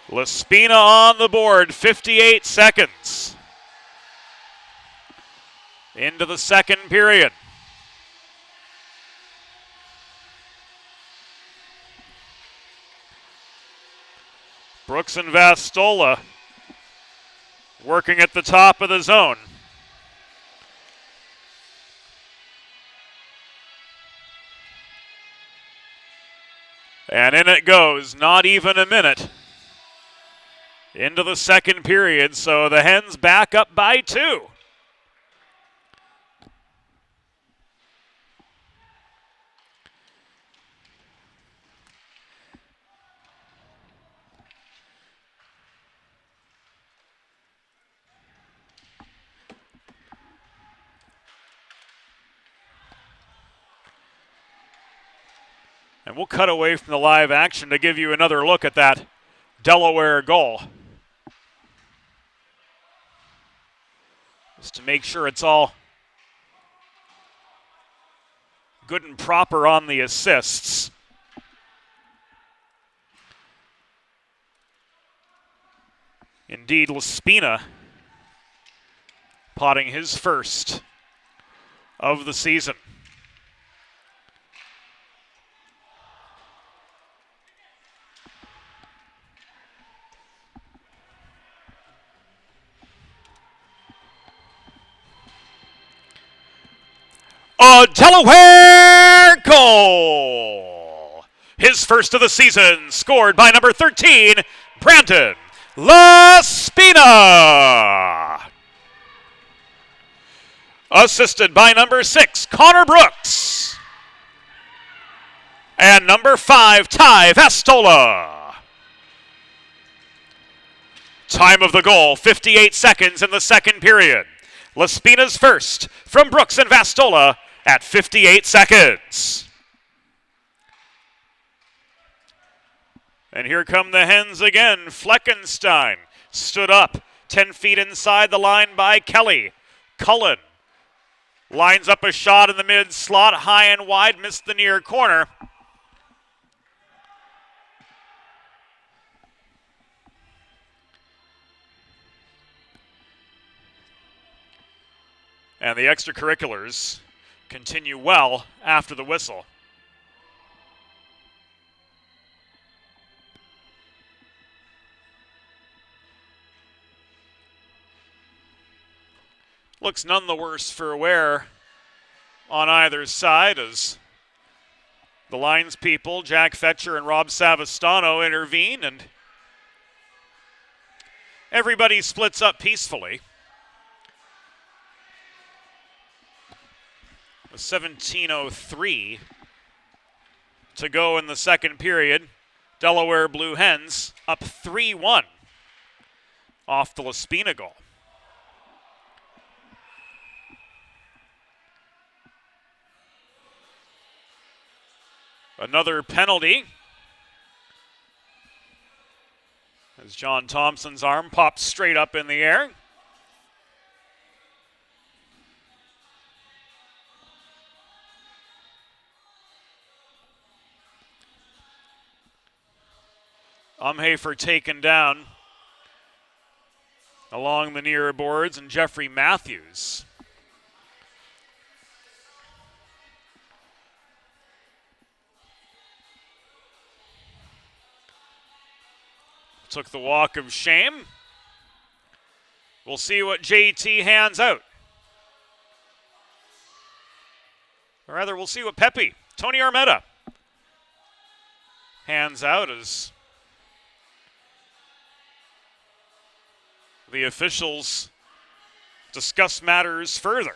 Speaker 2: Laspina on the board, 58 seconds into the second period. Brooks and Vastola working at the top of the zone. And in it goes, not even a minute into the second period, so the Hens back up by 2. And we'll cut away from the live action to give you another look at that Delaware goal, just to make sure it's all good and proper on the assists. Indeed, Laspina potting his first of the season. A Delaware goal! His first of the season, scored by number 13, Brandon Laspina. Assisted by number 6, Connor Brooks. And number 5, Ty Vastola. Time of the goal, 58 seconds in the second period. Laspina's first from Brooks and Vastola at 58 seconds. And here come the Hens again. Fleckenstein stood up 10 feet inside the line by Kelly. Cullen lines up a shot in the mid slot, high and wide, missed the near corner. And the extracurriculars continue well after the whistle. Looks none the worse for wear on either side as the linespeople, Jack Fetcher and Rob Savastano, intervene, and everybody splits up peacefully. With 17:03 to go in the second period, Delaware Blue Hens up 3-1 off the Laspina goal. Another penalty as John Thompson's arm pops straight up in the air. Umhafer taken down along the near boards, and Jeffrey Matthews took the walk of shame. We'll see what JT hands out. Or rather, we'll see what Tony Armetta, hands out as the officials discuss matters further.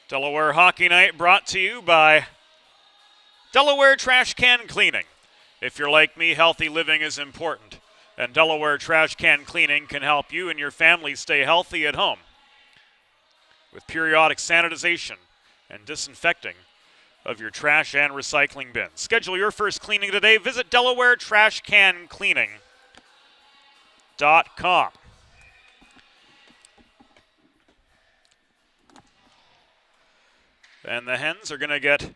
Speaker 2: Delaware Hockey Night brought to you by Delaware Trash Can Cleaning. If you're like me, healthy living is important, and Delaware Trash Can Cleaning can help you and your family stay healthy at home with periodic sanitization and disinfecting of your trash and recycling bins. Schedule your first cleaning today. Visit DelawareTrashCanCleaning.com. And the Hens are going to get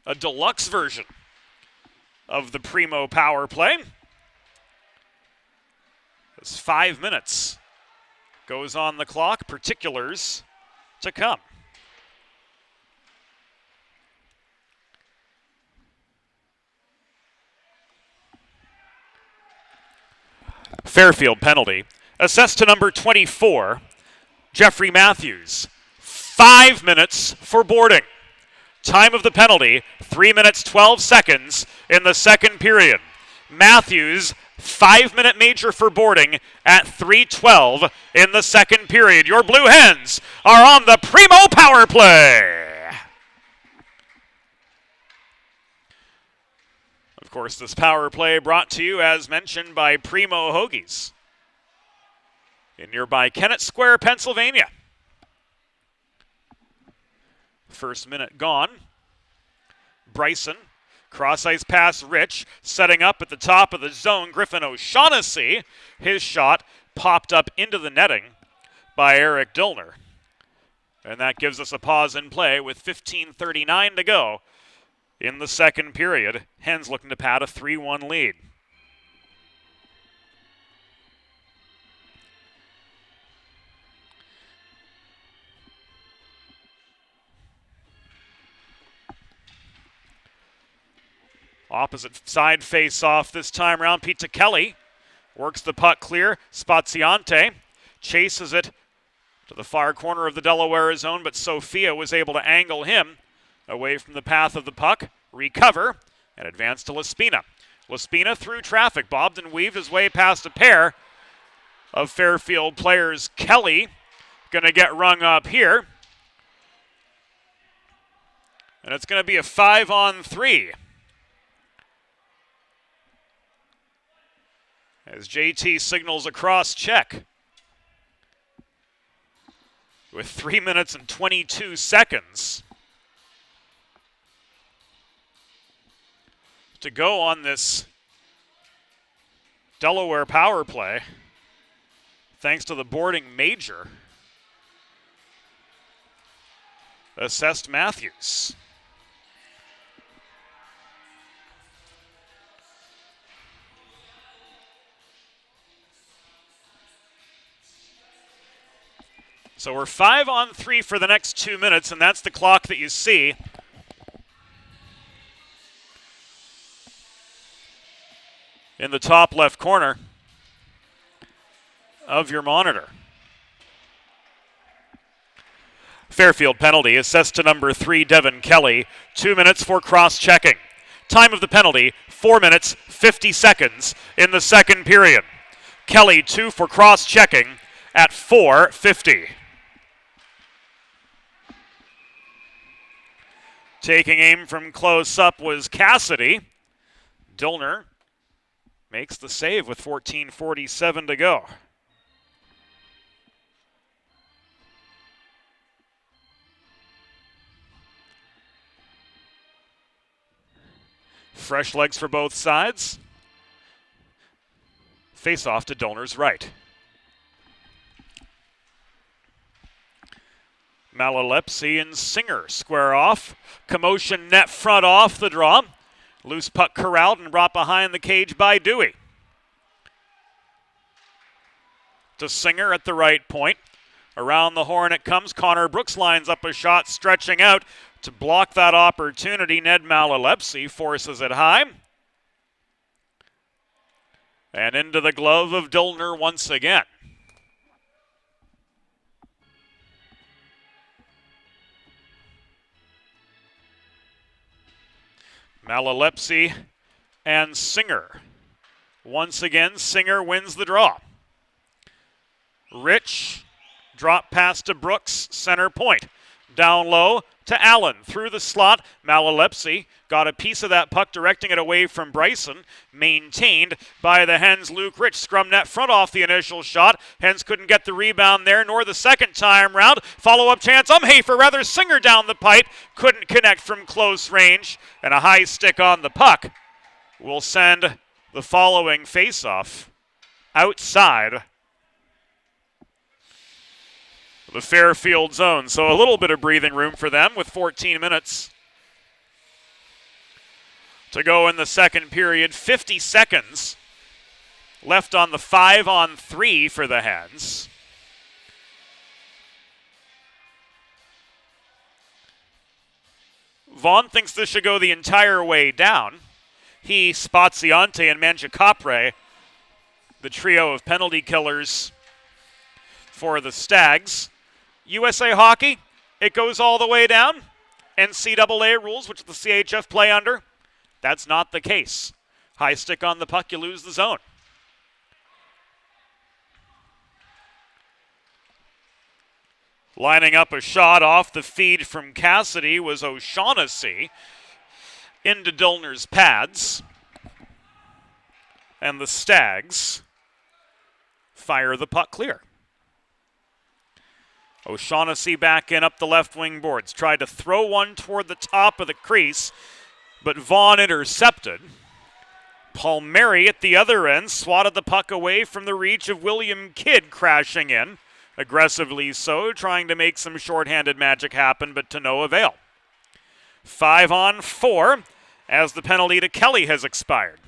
Speaker 2: a deluxe version of the Primo power play. As 5 minutes goes on the clock, particulars to come. Fairfield penalty. Assessed to number 24, Jeffrey Matthews. 5 minutes for boarding. Time of the penalty, 3 minutes 12 seconds in the second period. Matthews, 5-minute major for boarding at 3:12 in the second period. Your Blue Hens are on the Primo power play. Of course, this power play brought to you, as mentioned, by Primo Hoagies in nearby Kennett Square, Pennsylvania. First minute gone. Bryson, cross-ice pass Rich, setting up at the top of the zone. Griffin O'Shaughnessy, his shot popped up into the netting by Eric Dillner. And that gives us a pause in play with 15:39 to go in the second period. Hens looking to pad a 3-1 lead. Opposite side face-off this time around. Pete Kelly works the puck clear. Spaziante chases it to the far corner of the Delaware zone, but Sophia was able to angle him away from the path of the puck, recover, and advance to Laspina. Laspina through traffic, bobbed and weaved his way past a pair of Fairfield players. Kelly going to get rung up here. And it's going to be a 5-on-3. As JT signals a cross check. With 3 minutes and 22 seconds to go on this Delaware power play, thanks to the boarding major. assessed Matthews. So we're 5-on-3 for the next 2 minutes, and that's the clock that you see. In the top left corner of your monitor. Fairfield penalty assessed to number 3, Devin Kelly. 2 minutes for cross-checking. Time of the penalty, 4 minutes, 50 seconds in the second period. Kelly 2 for cross-checking at 4:50. Taking aim from close up was Cassidy. Dillner makes the save with 14:47 to go. Fresh legs for both sides. Face off to Dillner's right. Malalepsy and Singer square off. Commotion net front off the draw. Loose puck corralled and brought behind the cage by Dewey. To Singer at the right point. Around the horn it comes. Connor Brooks lines up a shot, stretching out to block that opportunity. Ned Malalepsy forces it high. And into the glove of Dillner once again. Malalepsy and Singer. Once again, Singer wins the draw. Rich, drop pass to Brooks, center point. Down low to Allen, through the slot. Malalepsy got a piece of that puck, directing it away from Bryson. Maintained by the Hens. Luke Rich, scrum net front off the initial shot. Hens couldn't get the rebound there, nor the second time round. Follow-up chance, Umhafer, rather Singer down the pipe. Couldn't connect from close range, and a high stick on the puck will send the following face-off outside the Fairfield zone. So a little bit of breathing room for them with 14 minutes to go in the second period. 50 seconds left on the 5-on-3 for the Hens. Vaughn thinks this should go the entire way down. He, Spaziante, and Mangiacapre, the trio of penalty killers for the Stags. USA Hockey, it goes all the way down. NCAA rules, which the CHF play under, that's not the case. High stick on the puck, you lose the zone. Lining up a shot off the feed from Cassidy was O'Shaughnessy into Dillner's pads. And the Stags fire the puck clear. O'Shaughnessy back in up the left wing boards. Tried to throw one toward the top of the crease, but Vaughn intercepted. Palmieri at the other end swatted the puck away from the reach of William Kidd, crashing in. Aggressively so, trying to make some shorthanded magic happen, but to no avail. 5-on-4 as the penalty to Kelly has expired.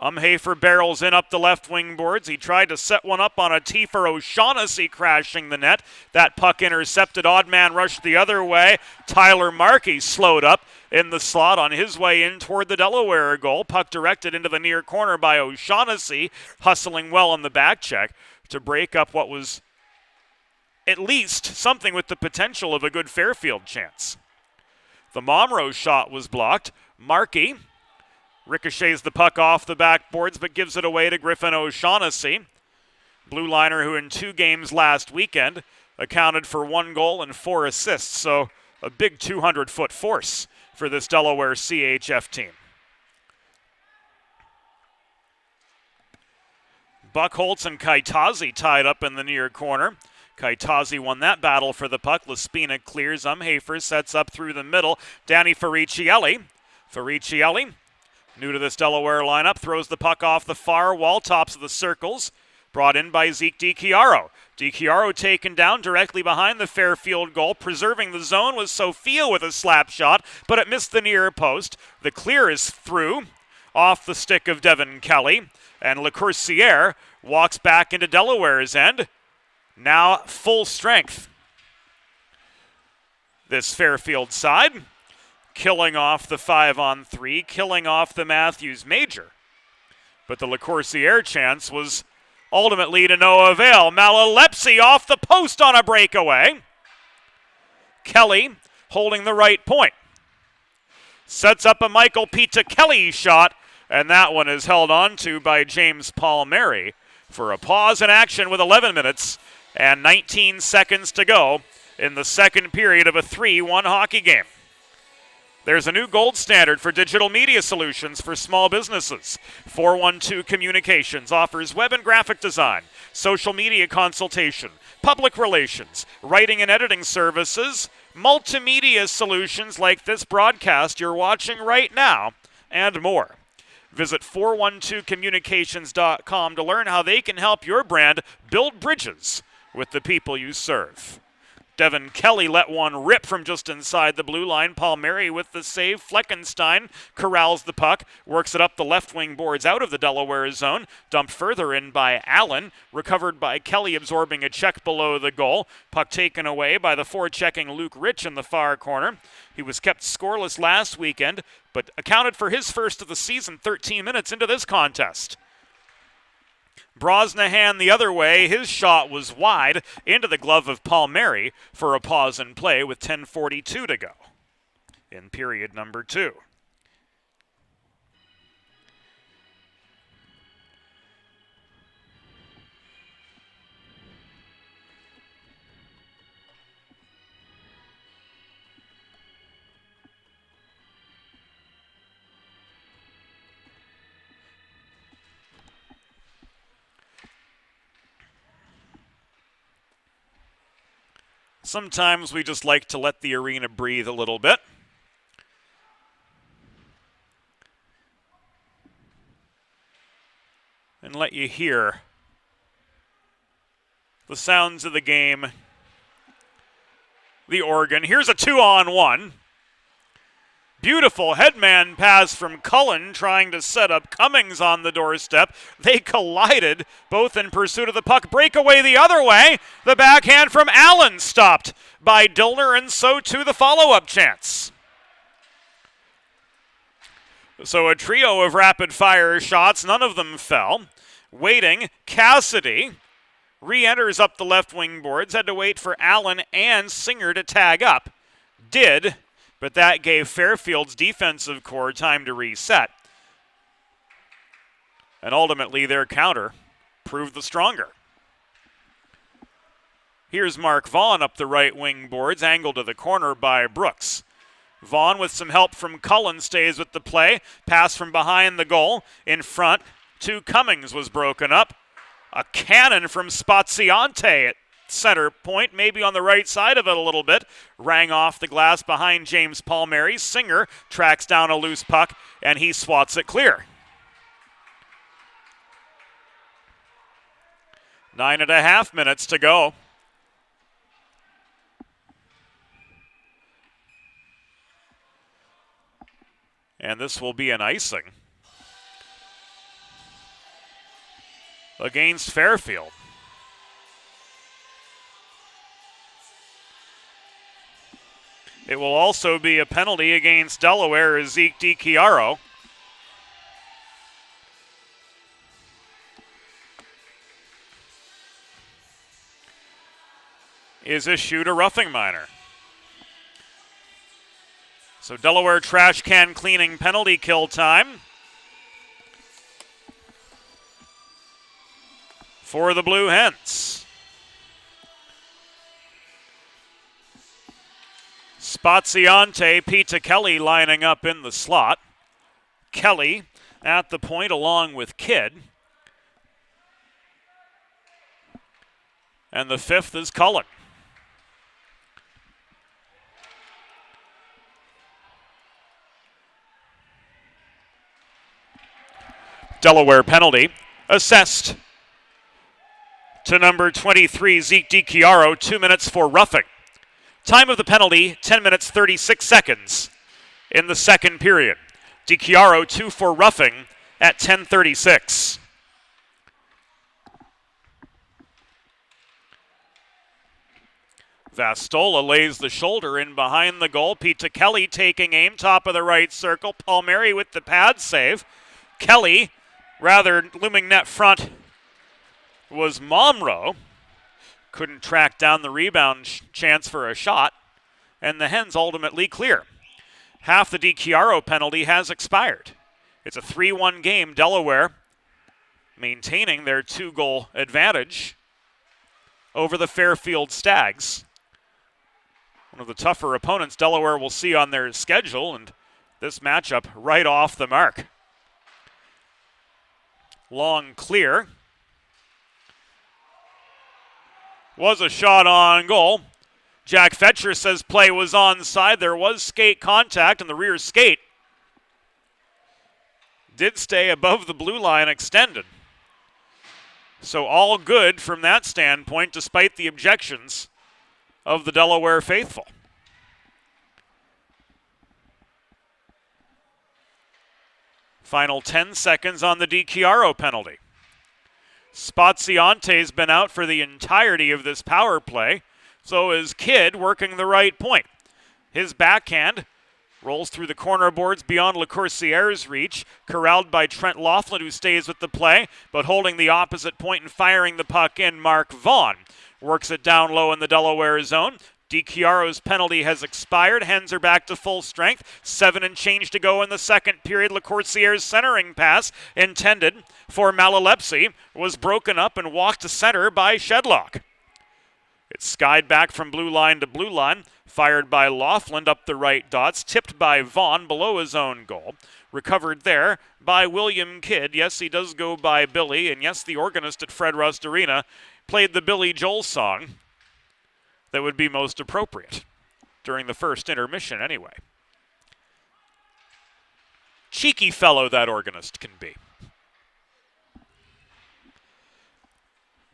Speaker 2: Umhafer barrels in up the left wing boards. He tried to set one up on a tee for O'Shaughnessy, crashing the net. That puck intercepted. Odd man rushed the other way. Tyler Markey slowed up in the slot on his way in toward the Delaware goal. Puck directed into the near corner by O'Shaughnessy, hustling well on the back check to break up what was at least something with the potential of a good Fairfield chance. The Momro shot was blocked. Markey ricochets the puck off the backboards, but gives it away to Griffin O'Shaughnessy. Blue liner who in 2 games last weekend accounted for 1 goal and 4 assists. So a big 200-foot force for this Delaware CHF team. Buckholtz and Kaitazi tied up in the near corner. Kaitazi won that battle for the puck. Laspina clears. Umhafer sets up through the middle. Danny Faricielli. Faricielli, new to this Delaware lineup, throws the puck off the far wall, tops of the circles. brought in by Zeke DiChiaro. DiChiaro taken down directly behind the Fairfield goal. Preserving the zone was Sophia with a slap shot, but it missed the near post. The clear is through, off the stick of Devin Kelly, and LeCourcier walks back into Delaware's end. Now full strength. This Fairfield side, killing off the 5-on-3, killing off the Matthews Major. But the LeCourcier chance was ultimately to no avail. Malalepsi off the post on a breakaway. Kelly holding the right point. Sets up a Michael Pita Kelly shot, and that one is held on to by James Palmieri for a pause in action with 11 minutes and 19 seconds to go in the second period of a 3-1 hockey game. There's a new gold standard for digital media solutions for small businesses. 412 Communications offers web and graphic design, social media consultation, public relations, writing and editing services, multimedia solutions like this broadcast you're watching right now, and more. Visit 412communications.com to learn how they can help your brand build bridges with the people you serve. Devin Kelly let one rip from just inside the blue line. Palmieri with the save. Fleckenstein corrals the puck, works it up the left wing boards out of the Delaware zone. Dumped further in by Allen. Recovered by Kelly, absorbing a check below the goal. Puck taken away by the forechecking Luke Rich in the far corner. He was kept scoreless last weekend, but accounted for his first of the season 13 minutes into this contest. Brosnahan the other way. His shot was wide into the glove of Palmieri for a pause in play with 10:42 to go in period number 2. Sometimes we just like to let the arena breathe a little bit. And let you hear the sounds of the game. The organ. Here's a 2-on-1. Beautiful headman pass from Cullen trying to set up Cummings on the doorstep. They collided, both in pursuit of the puck. Breakaway the other way. The backhand from Allen stopped by Dillner, and so too the follow-up chance. So a trio of rapid-fire shots, none of them fell. Waiting, Cassidy re-enters up the left wing boards. Had to wait for Allen and Singer to tag up. Did. But that gave Fairfield's defensive core time to reset. And ultimately their counter proved the stronger. Here's Mark Vaughn up the right wing boards, angled to the corner by Brooks. Vaughn with some help from Cullen stays with the play. Pass from behind the goal. In front to Cummings was broken up. A cannon from Spaziante at center point, maybe on the right side of it a little bit. Rang off the glass behind James Palmieri. Singer tracks down a loose puck, and he swats it clear. 9.5 minutes to go. And this will be an icing against Fairfield. It will also be a penalty against Delaware as Zeke DiChiaro is issued a roughing minor. So Delaware trash can cleaning penalty kill time for the Blue Hens. Spaziante, Pita Kelly lining up in the slot. Kelly at the point along with Kidd. And the fifth is Cullen. Delaware penalty assessed to number 23, Zeke DiChiaro, 2 minutes for roughing. Time of the penalty, 10 minutes 36 seconds in the second period. DiChiaro 2 for roughing at 10:36. Vastola lays the shoulder in behind the goal. Pete Kelly taking aim, top of the right circle. Palmieri with the pad save. Kelly, rather looming net front, was Momro. Couldn't track down the rebound chance for a shot, and the Hens ultimately clear. Half the DiChiaro penalty has expired. It's a 3-1 game. Delaware maintaining their 2-goal advantage over the Fairfield Stags. One of the tougher opponents Delaware will see on their schedule, and this matchup right off the mark. Long clear. Was a shot on goal. Jack Fetcher says play was onside. There was skate contact, and the rear skate did stay above the blue line extended. So all good from that standpoint, despite the objections of the Delaware faithful. Final 10 seconds on the DiChiaro penalty. Spaziante's been out for the entirety of this power play. So is Kidd working the right point. His backhand rolls through the corner boards beyond LeCoursier's reach, corralled by Trent Laughlin, who stays with the play, but holding the opposite point and firing the puck in. Mark Vaughn works it down low in the Delaware zone. DiChiaro's penalty has expired. Hens are back to full strength. 7 and change to go in the second period. LeCoursier's centering pass, intended for Malalepsi, was broken up and walked to center by Shedlock. It's skied back from blue line to blue line, fired by Laughlin up the right dots, tipped by Vaughn below his own goal. Recovered there by William Kidd. Yes, he does go by Billy, and yes, the organist at Fred Rust Arena played the Billy Joel song that would be most appropriate during the first intermission anyway. Cheeky fellow that organist can be.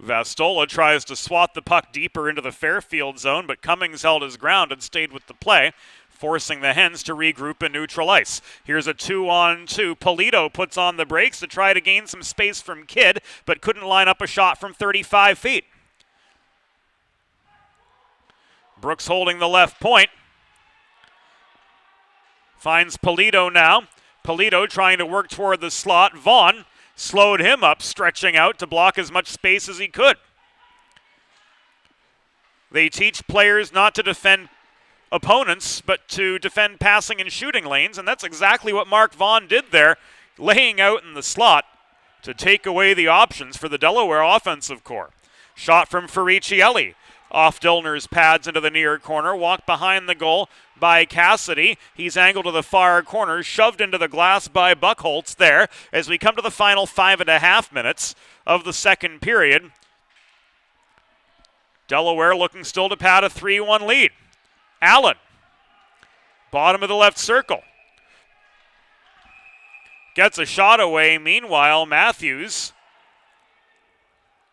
Speaker 2: Vastola tries to swat the puck deeper into the Fairfield zone, but Cummings held his ground and stayed with the play, forcing the Hens to regroup in neutral ice. Here's a 2-on-2. Polito puts on the brakes to try to gain some space from Kidd, but couldn't line up a shot from 35 feet. Brooks holding the left point. Finds Polito now. Polito trying to work toward the slot. Vaughn slowed him up, stretching out to block as much space as he could. They teach players not to defend opponents, but to defend passing and shooting lanes, and that's exactly what Mark Vaughn did there, laying out in the slot to take away the options for the Delaware offensive core. Shot from Ferricielli. Off Dillner's pads into the near corner, walked behind the goal by Cassidy. He's angled to the far corner, shoved into the glass by Buckholtz there as we come to the final 5.5 minutes of the second period. Delaware looking still to pad a 3-1 lead. Allen, bottom of the left circle. Gets a shot away. Meanwhile, Matthews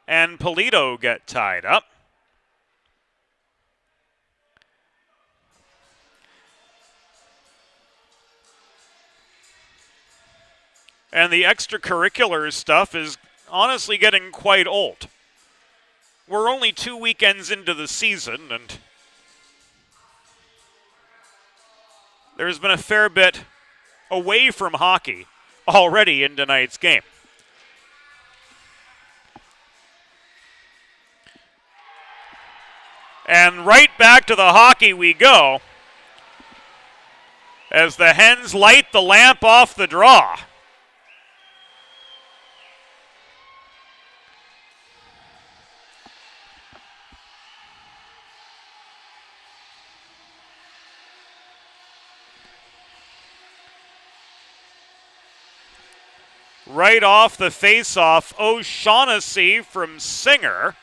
Speaker 2: and Polito get tied up. And the extracurricular stuff is honestly getting quite old. We're only 2 weekends into the season, and there's been a fair bit away from hockey already in tonight's game. And right back to the hockey we go as the Hens light the lamp off the draw. Right off the face-off, O'Shaughnessy from Singer.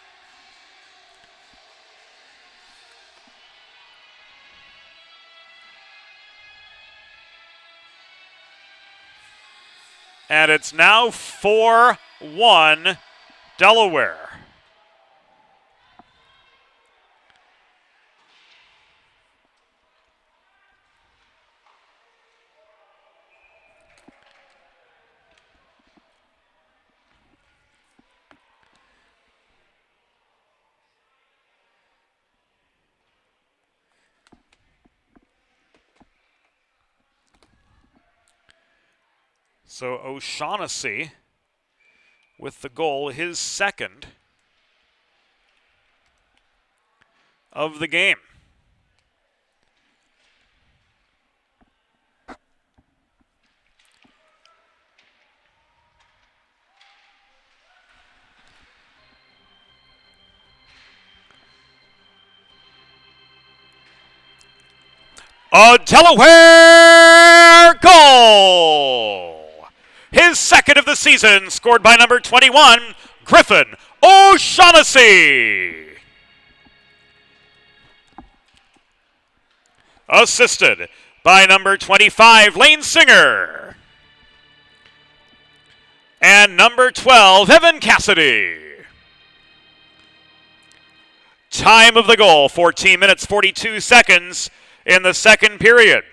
Speaker 2: And it's now 4-1 Delaware. So O'Shaughnessy with the goal, his second of the game. A Delaware goal! His second of the season, scored by number 21, Griffin O'Shaughnessy. Assisted by number 25, Lane Singer. And number 12, Evan Cassidy. Time of the goal, 14 minutes, 42 seconds in the second period.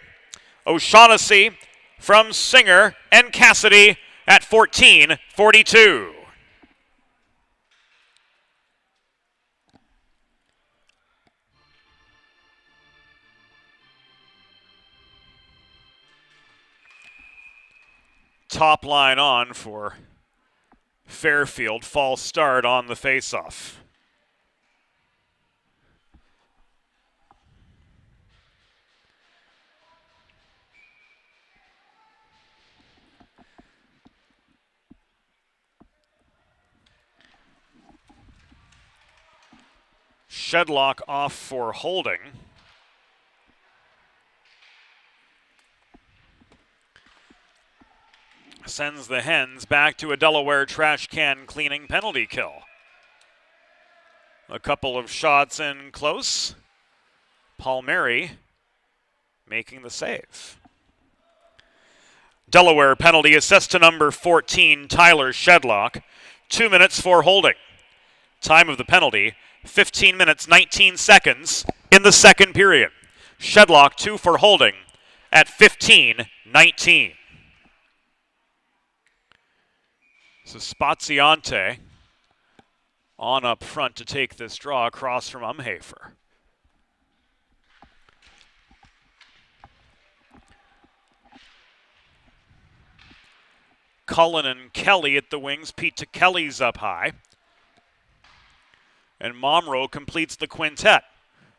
Speaker 2: O'Shaughnessy from Singer and Cassidy at 14:42. Top line on for Fairfield. False start on the faceoff. Shedlock off for holding. Sends the Hens back to a Delaware trash can cleaning penalty kill. A couple of shots in close. Palmieri making the save. Delaware penalty assessed to number 14, Tyler Shedlock. 2 minutes for holding. Time of the penalty, 15 minutes, 19 seconds in the second period. Shedlock 2 for holding at 15:19. So Spaziante on up front to take this draw across from Umhafer. Cullen and Kelly at the wings. Pete Kelly's up high. And Momrow completes the quintet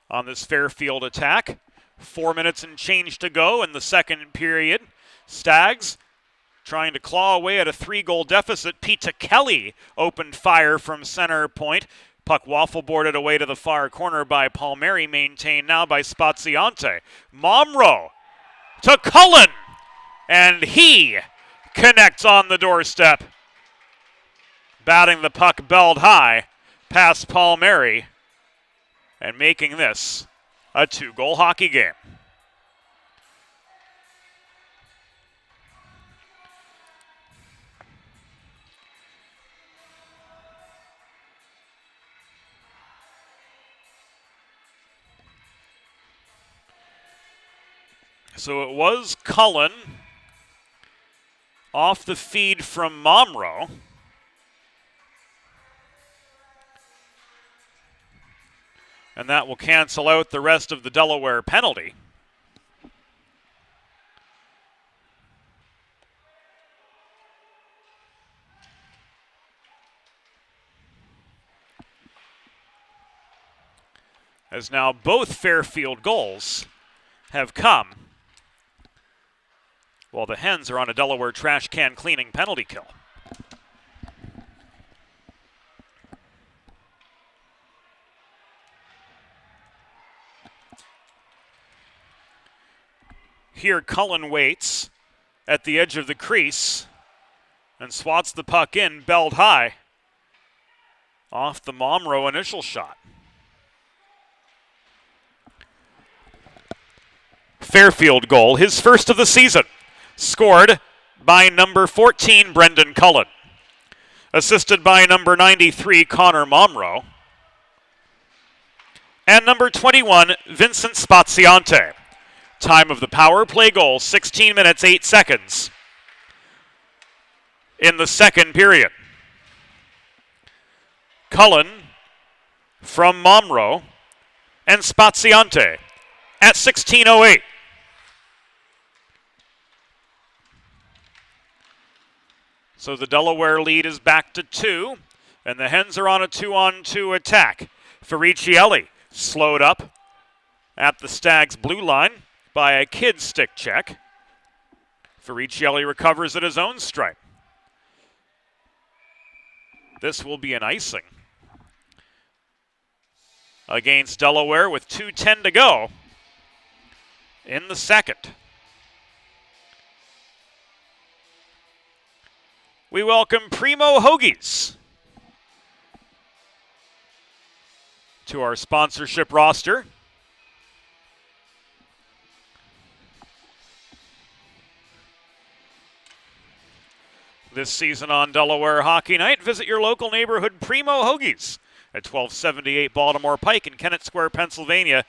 Speaker 2: on this Fairfield attack. 4 minutes and change to go in the second period. Stags trying to claw away at a 3-goal deficit. Pete Kelly opened fire from center point. Puck waffle boarded away to the far corner by Palmieri, maintained now by Spaziante. Momrow to Cullen, and he connects on the doorstep. Batting the puck belled high past Palmieri and making this a 2-goal hockey game. So it was Cullen off the feed from Momrow. And that will cancel out the rest of the Delaware penalty. As now both Fairfield goals have come while the Hens are on a Delaware trash can cleaning penalty kill. Here Cullen waits at the edge of the crease and swats the puck in, belled high off the Momrow initial shot. Fairfield goal, his first of the season, scored by number 14, Brendan Cullen. Assisted by number 93, Connor Momrow. And number 21, Vincent Spaziante. Time of the power play goal, 16 minutes, 8 seconds in the second period. Cullen from Momrow and Spaziante at 16:08. So the Delaware lead is back to 2, and the Hens are on a 2-on-2 attack. Ferricielli slowed up at the Stags' blue line by a kid stick check. Ferricielli recovers at his own stripe. This will be an icing against Delaware with 2:10 to go in the second. We welcome Primo Hoagies to our sponsorship roster. This season on Delaware Hockey Night, visit your local neighborhood Primo Hoagies at 1278 Baltimore Pike in Kennett Square, Pennsylvania,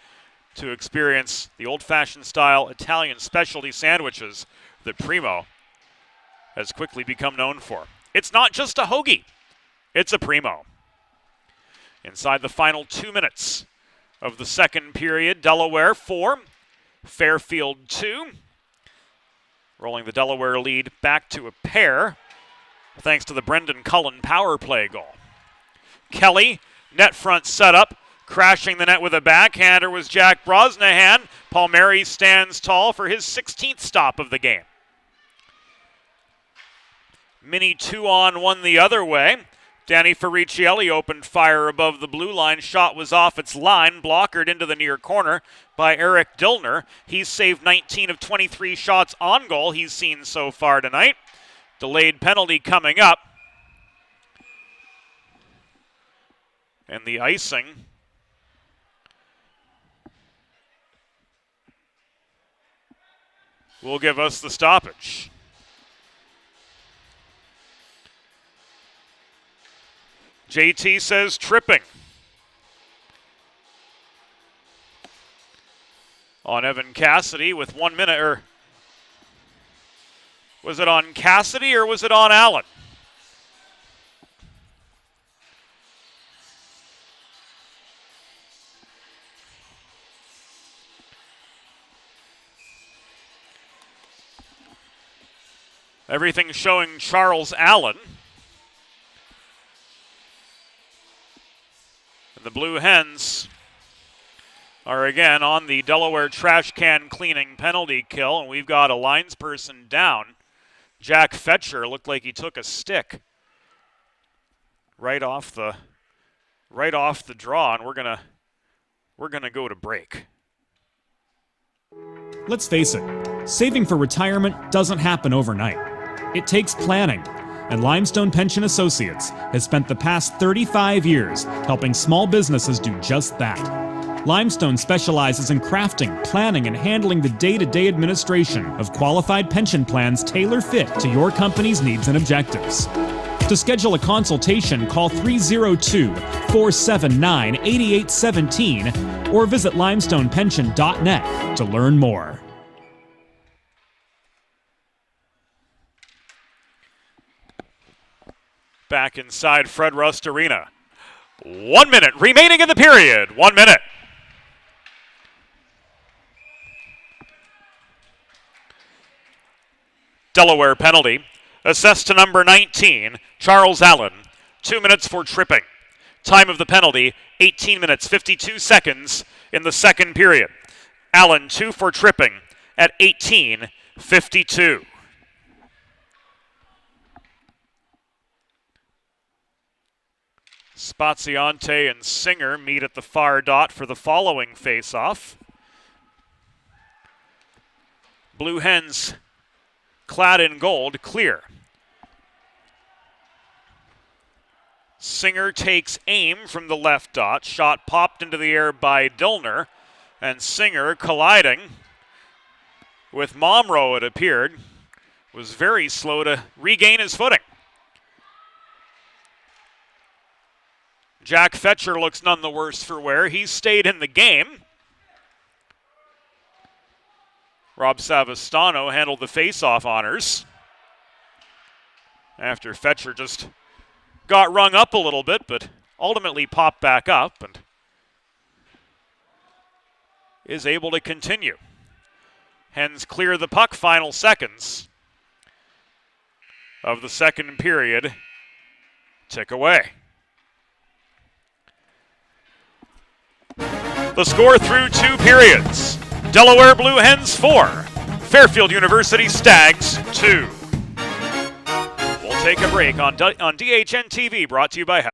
Speaker 2: to experience the old-fashioned style Italian specialty sandwiches that Primo has quickly become known for. It's not just a hoagie, it's a Primo. Inside the final 2 minutes of the second period, Delaware 4, Fairfield 2. Rolling the Delaware lead back to a pair, thanks to the Brendan Cullen power play goal. Kelly, net front setup, crashing the net with a backhander was Jack Brosnahan. Palmieri stands tall for his 16th stop of the game. Mini 2-on-1 the other way. Danny Ferricielli opened fire above the blue line. Shot was off its line, blockered into the near corner by Eric Dillner. He's saved 19 of 23 shots on goal he's seen so far tonight. Delayed penalty coming up. And the icing will give us the stoppage. JT says tripping on Evan Cassidy with 1 minute, or was it on Cassidy or was it on Allen? Everything showing Charles Allen. The Blue Hens are again on the Delaware trash can cleaning penalty kill, and we've got a linesperson down. Jack Fetcher looked like he took a stick right off the draw, and we're gonna go to break.
Speaker 4: Let's face it, saving for retirement doesn't happen overnight. It takes planning. And Limestone Pension Associates has spent the past 35 years helping small businesses do just that. Limestone specializes in crafting, planning, and handling the day-to-day administration of qualified pension plans tailor-fit to your company's needs and objectives. To schedule a consultation, call 302-479-8817 or visit limestonepension.net to learn more.
Speaker 2: Back inside Fred Rust Arena. 1 minute remaining in the period. 1 minute. Delaware penalty. Assessed to number 19, Charles Allen. 2 minutes for tripping. Time of the penalty, 18 minutes, 52 seconds in the second period. Allen 2 for tripping at 18:52. Spaziante and Singer meet at the far dot for the following face-off. Blue Hens clad in gold, clear. Singer takes aim from the left dot. Shot popped into the air by Dillner. And Singer colliding with Momro, it appeared, was very slow to regain his footing. Jack Fetcher looks none the worse for wear. He stayed in the game. Rob Savastano handled the face-off honors after Fetcher just got rung up a little bit, but ultimately popped back up and is able to continue. Hens clear the puck, final seconds. of the second period tick away. The score through 2 periods. Delaware Blue Hens 4, Fairfield University Stags 2. We'll take a break on DHN TV, brought to you by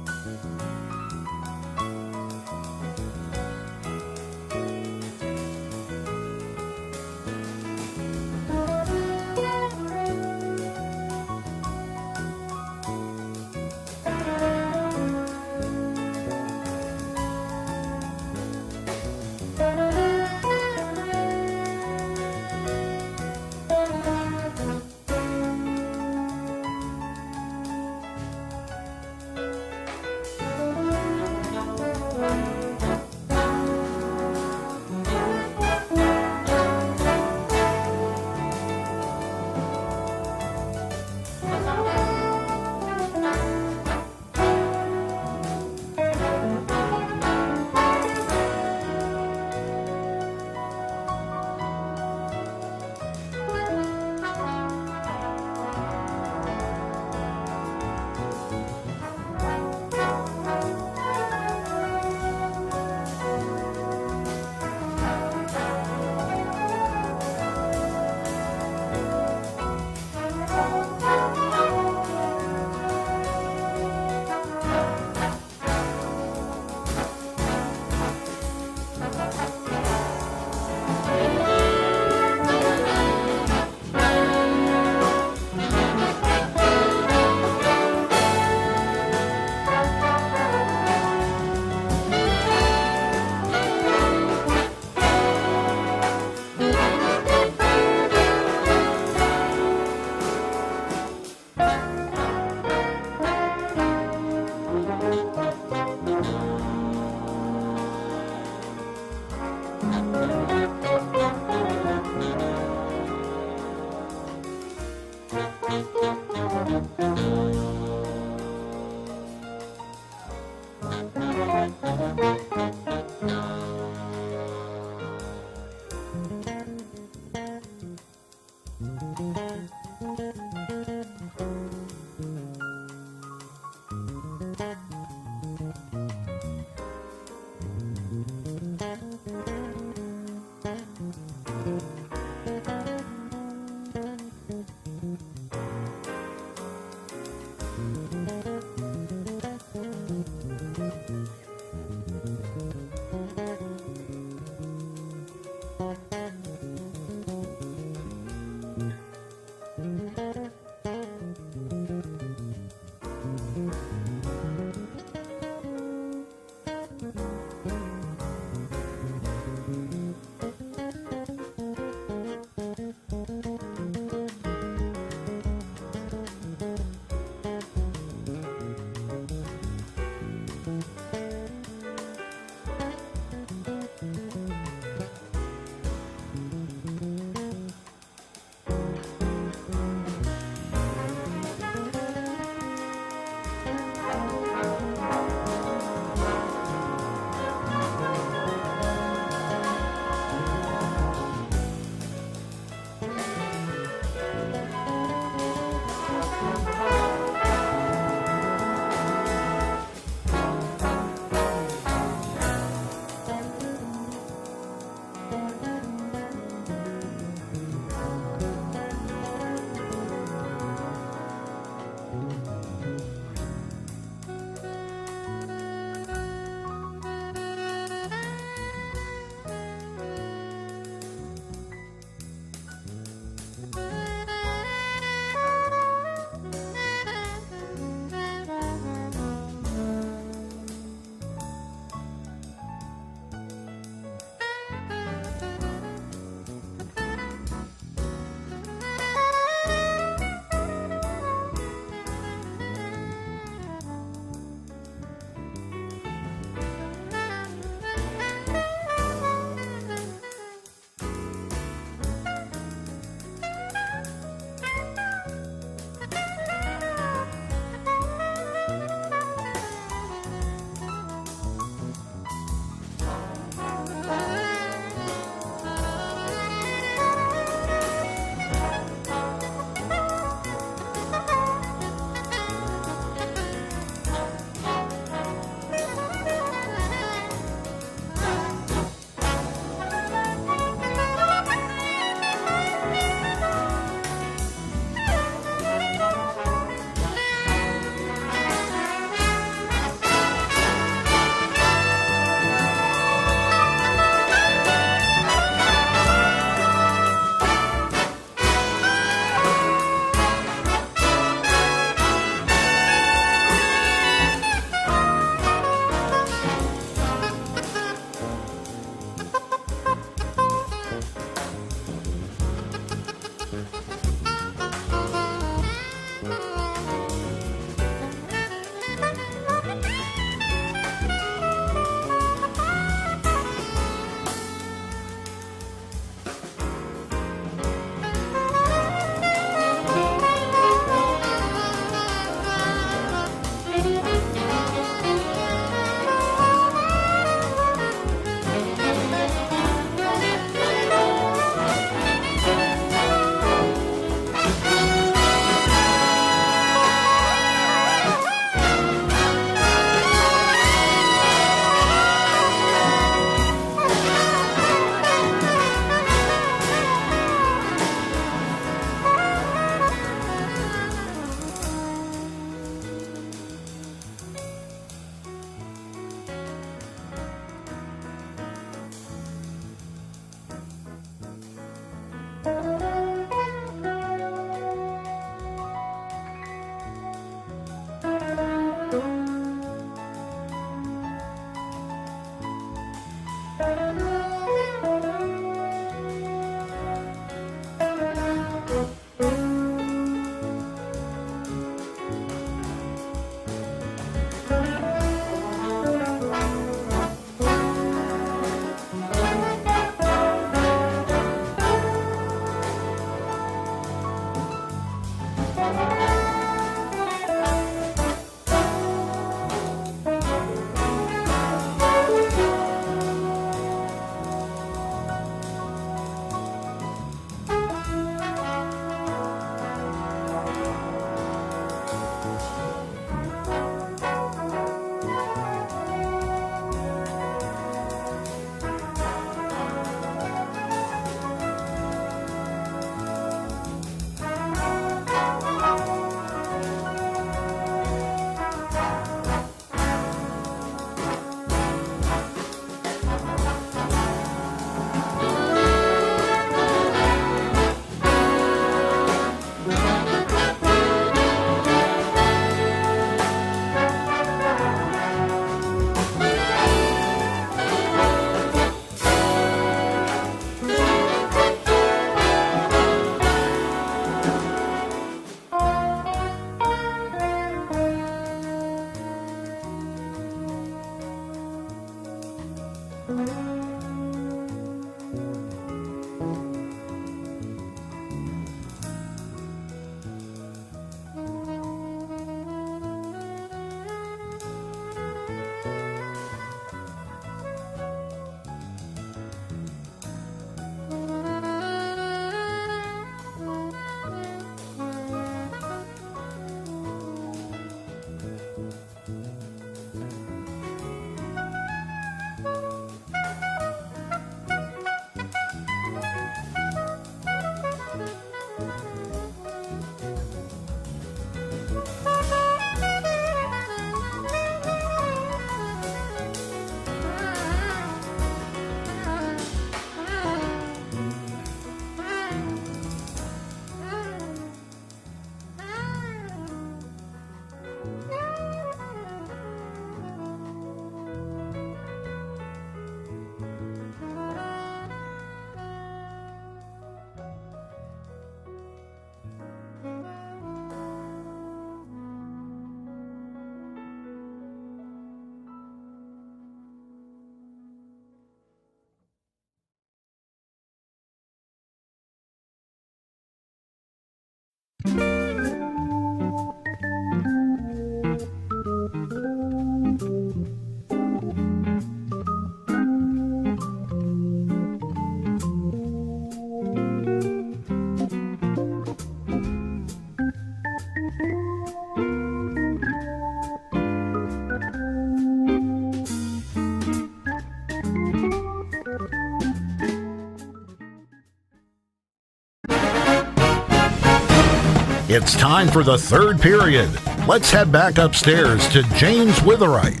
Speaker 3: It's time for the third period. Let's head back upstairs to James Witherite.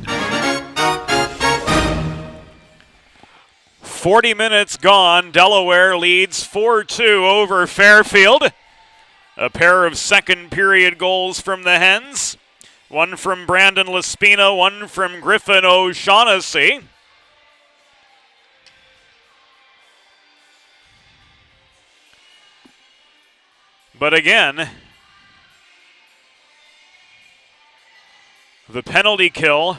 Speaker 2: 40 minutes gone. Delaware leads 4-2 over Fairfield. A pair of second period goals from the Hens. One from Brandon Lespina, one from Griffin O'Shaughnessy. But again, the penalty kill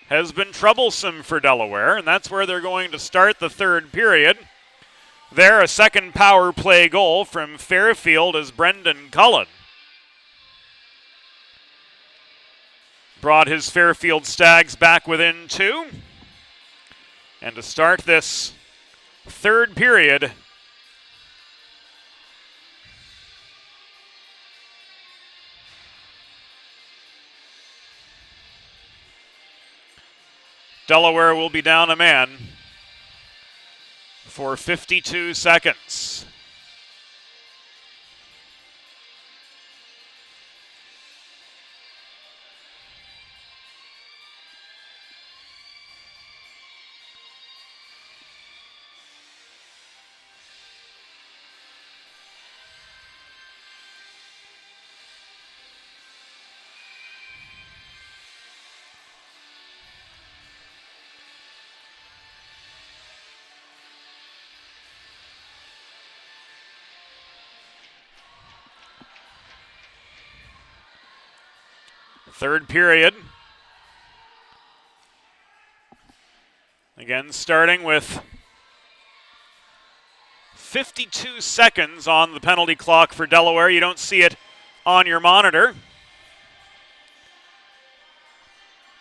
Speaker 2: has been troublesome for Delaware, and that's where they're going to start the third period. There, a second power play goal from Fairfield as Brendan Cullen brought his Fairfield Stags back within 2. And to start this third period, Delaware will be down a man for 52 seconds. Third period. Again, starting with 52 seconds on the penalty clock for Delaware. You don't see it on your monitor,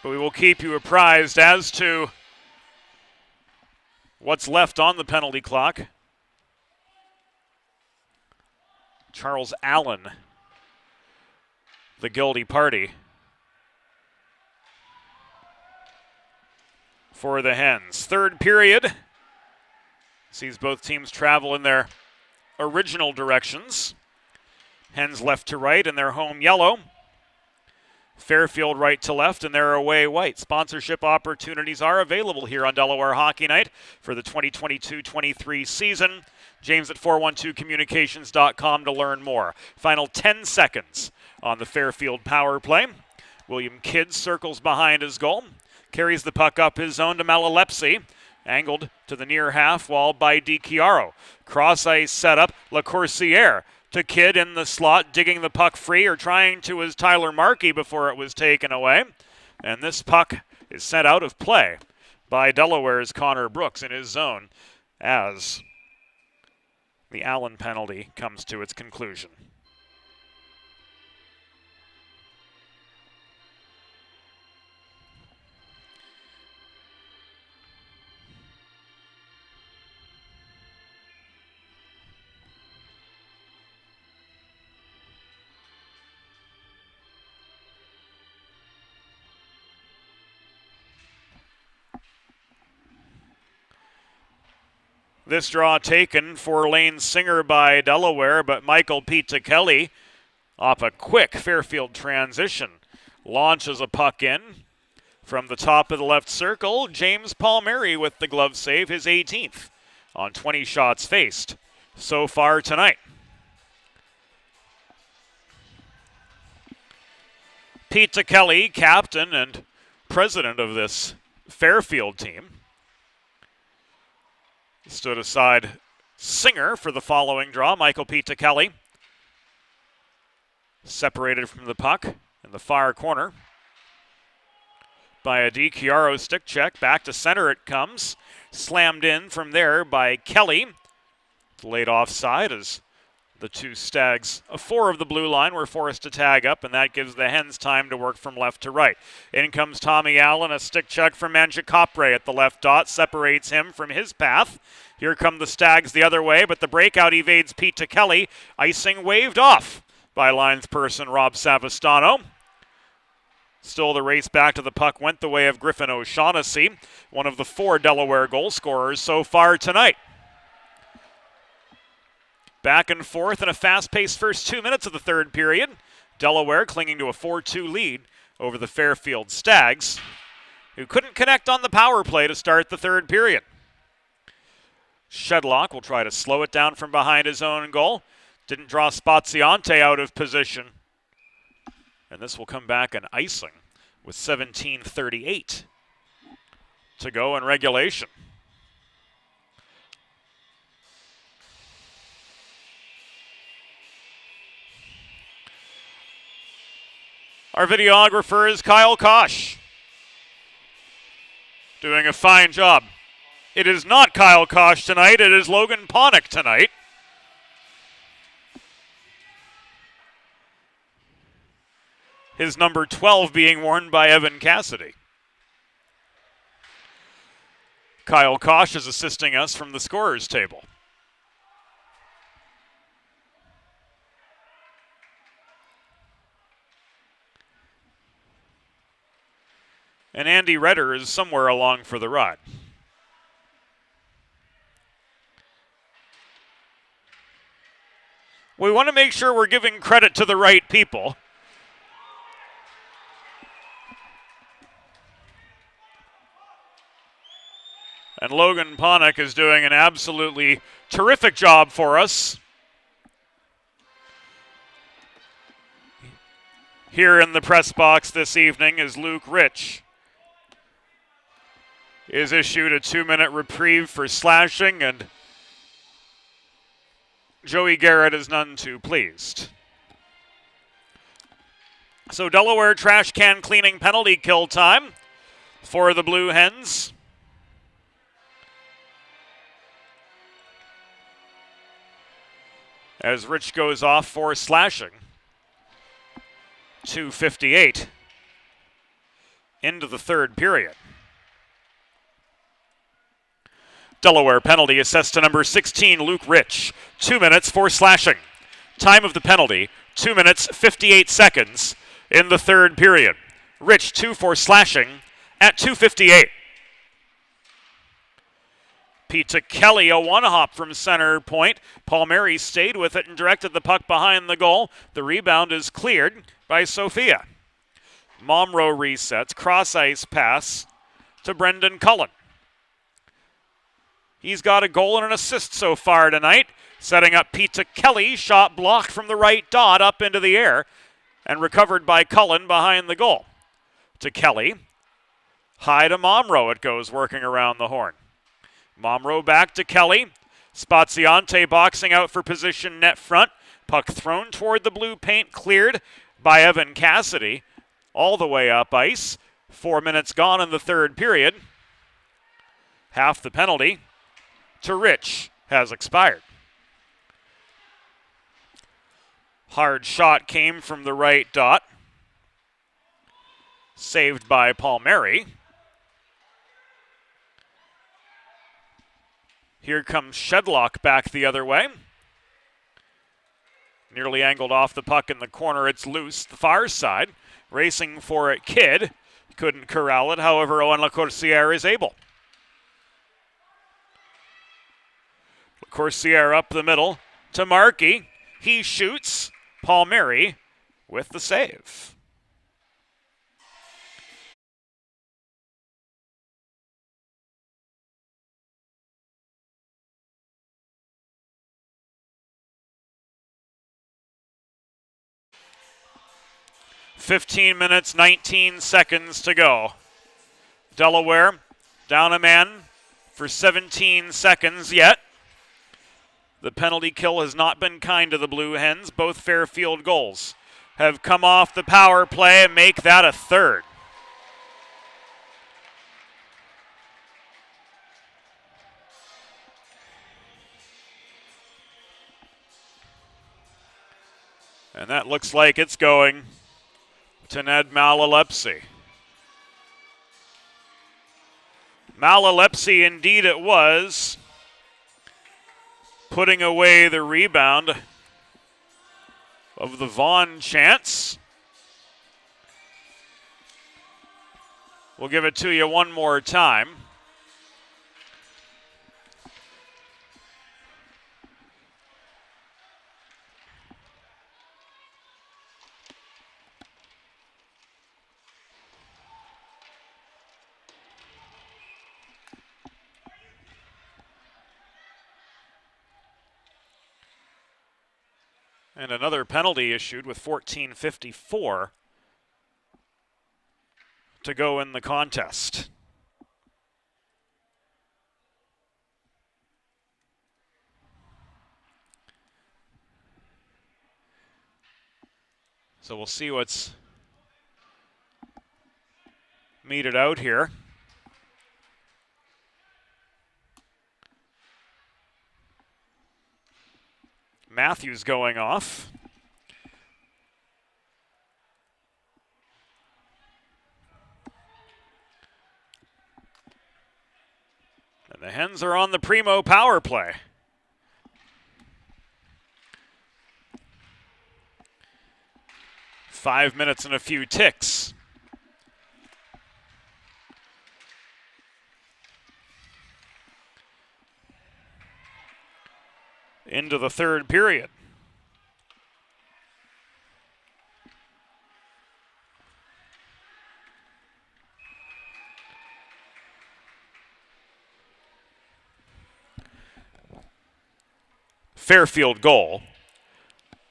Speaker 2: but we will keep you apprised as to what's left on the penalty clock. Charles Allen, the guilty party for the Hens. Third period sees both teams travel in their original directions. Hens left to right in their home yellow. Fairfield right to left in their away white. Sponsorship opportunities are available here on Delaware Hockey Night for the 2022-23 season. James at 412communications.com to learn more. Final 10 seconds on the Fairfield power play. William Kidd circles behind his goal. Carries the puck up his zone to Malalepsi. Angled to the near half wall by DiChiaro. Cross ice setup. LaCourciere to Kidd in the slot, digging the puck free, or trying to as Tyler Markey before it was taken away. And this puck is sent out of play by Delaware's Connor Brooks in his zone as the Allen penalty comes to its conclusion. This draw taken for Lane Singer by Delaware, but Michael Pizzicelli, off a quick Fairfield transition, launches a puck in from the top of the left circle. James Palmieri with the glove save, his 18th on 20 shots faced so far tonight. Pizzicelli, captain and president of this Fairfield team, stood aside Singer for the following draw. Michael Pizzicelli separated from the puck in the far corner by a DiChiaro stick check. Back to center it comes. Slammed in from there by Kelly. Delayed offside as the two Stags, four of the blue line, were forced to tag up, and that gives the Hens time to work from left to right. In comes Tommy Allen, a stick check from Mangiacopre at the left dot, separates him from his path. Here come the Stags the other way, but the breakout evades Pizzicelli. Icing waved off by linesperson Rob Savastano. Still the race back to the puck went the way of Griffin O'Shaughnessy, one of the 4 Delaware goal scorers so far tonight. Back and forth in a fast-paced first 2 minutes of the third period. Delaware clinging to a 4-2 lead over the Fairfield Stags, who couldn't connect on the power play to start the third period. Shedlock will try to slow it down from behind his own goal. Didn't draw Spaziante out of position. And this will come back an icing with 17:38 to go in regulation. Our videographer is Kyle Kosh, doing a fine job. It is not Kyle Kosh tonight, it is Logan Ponick tonight. His number 12 being worn by Evan Cassidy. Kyle Kosh is assisting us from the scorer's table. And Andy Redder is somewhere along for the ride. We want to make sure we're giving credit to the right people. And Logan Ponick is doing an absolutely terrific job for us. Here in the press box this evening is Luke Rich. Is issued a 2-minute reprieve for slashing, and Joey Garrett is none too pleased. So Delaware trash can cleaning penalty kill time for the Blue Hens. As Rich goes off for slashing. 2:58 into the third period. Delaware penalty assessed to number 16, Luke Rich. 2 minutes for slashing. Time of the penalty, 2 minutes, 58 seconds in the third period. Rich, 2 for slashing at 2:58. Pete Kelly, a one-hop from center point. Palmieri stayed with it and directed the puck behind the goal. The rebound is cleared by Sophia. Momro resets, cross-ice pass to Brendan Cullen. He's got a goal and an assist so far tonight, setting up Pete Kelly. Shot blocked from the right dot up into the air and recovered by Cullen behind the goal. To Kelly. High to Momro it goes, working around the horn. Momro back to Kelly. Spaziante boxing out for position net front. Puck thrown toward the blue paint, cleared by Evan Cassidy. All the way up ice. 4 minutes gone in the third period. Half the penalty to Rich has expired. Hard shot came from the right dot. Saved by Palmieri. Here comes Shedlock back the other way. Nearly angled off the puck in the corner. It's loose, the far side. Racing for it, Kidd. Couldn't corral it, however, Owen Lacourciere is able. Lacourciere up the middle to Markey. He shoots. Palmieri with the save. "15 minutes, 19 seconds to go. Delaware down a man for 17 seconds yet. The penalty kill has not been kind to the Blue Hens. Both Fairfield goals have come off the power play and make that a third. And that looks like it's going to Ned Malalepsy. Malalepsy, indeed it was, putting away the rebound of the Vaughn chance. We'll give it to you one more time. And another penalty issued with 14:54 to go in the contest. So we'll see what's meted out here. Matthews going off. And the Hens are on the primo power play. Five minutes and a few ticks. Into the third period. Fairfield goal.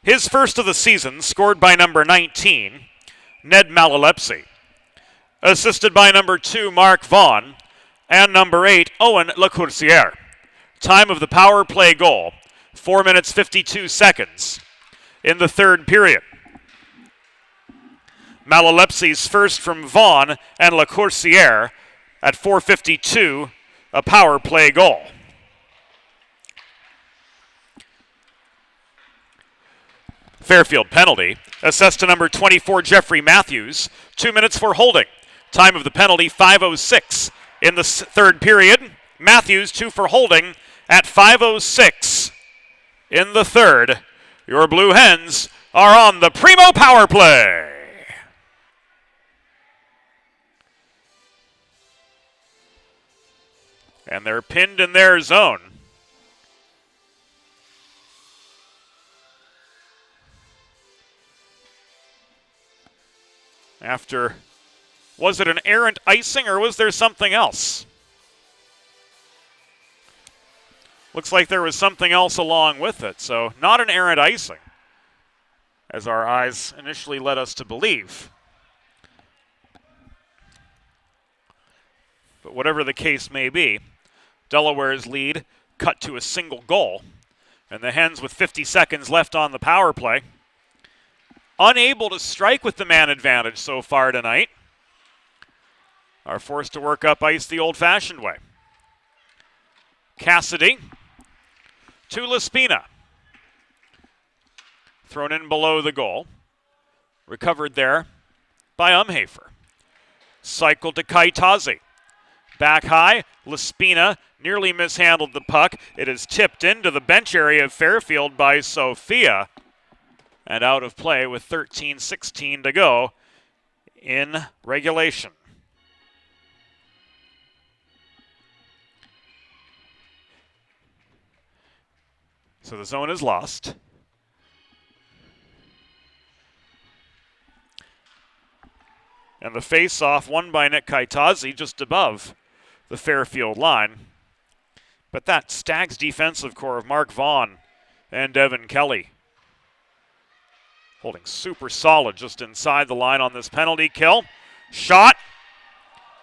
Speaker 2: His first of the season, scored by number 19, Ned Malalepsy. Assisted by number 2, Mark Vaughn, and number 8, Owen Lacourciere. Time of the power play goal, 4 minutes 52 seconds in the third period. Malalepsy's first from Vaughn and Lacourciere at 4:52, a power play goal. Fairfield penalty, assessed to number 24, Jeffrey Matthews. 2 minutes for holding. Time of the penalty, 5:06 in the third period. Matthews, 2 for holding at 5:06 in the third. Your Blue Hens are on the primo power play. And they're pinned in their zone. After, was it an errant icing or was there something else? Looks like there was something else along with it, so not an errant icing, as our eyes initially led us to believe. But whatever the case may be, Delaware's lead cut to a single goal, and the Hens, with 50 seconds left on the power play, unable to strike with the man advantage so far tonight, are forced to work up ice the old-fashioned way. Cassidy to Laspina. Thrown in below the goal. Recovered there by Umhafer. Cycle to Kaitazi. Back high, Laspina nearly mishandled the puck. It is tipped into the bench area of Fairfield by Sophia. And out of play with 13:16 to go in regulation. So the zone is lost. And the face-off won by Nick Kaitazi just above the Fairfield line. But that Stags defensive core of Mark Vaughn and Devin Kelly holding super solid just inside the line on this penalty kill. Shot.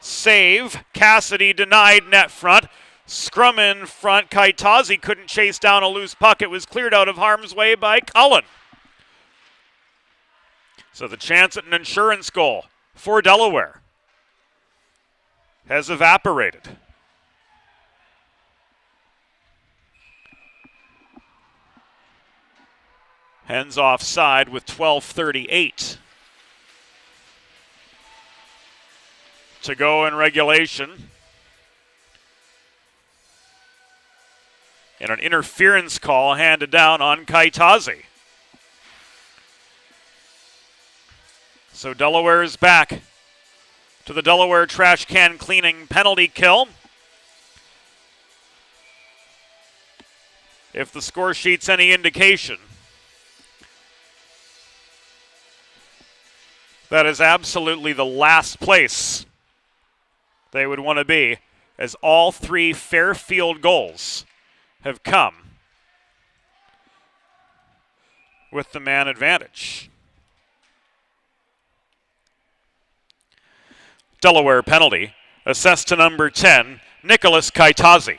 Speaker 2: Save. Cassidy denied net front. Scrum in front. Kaitazi couldn't chase down a loose puck. It was cleared out of harm's way by Cullen. So the chance at an insurance goal for Delaware has evaporated. Hens offside with 12:38 to go in regulation. And an interference call handed down on Kaitazi. So Delaware's back to the Delaware trash can cleaning penalty kill. If the score sheet's any indication, that is absolutely the last place they would want to be, as all 3 Fairfield goals have come with the man advantage. Delaware penalty, assessed to number 10, Nicholas Kaitazi.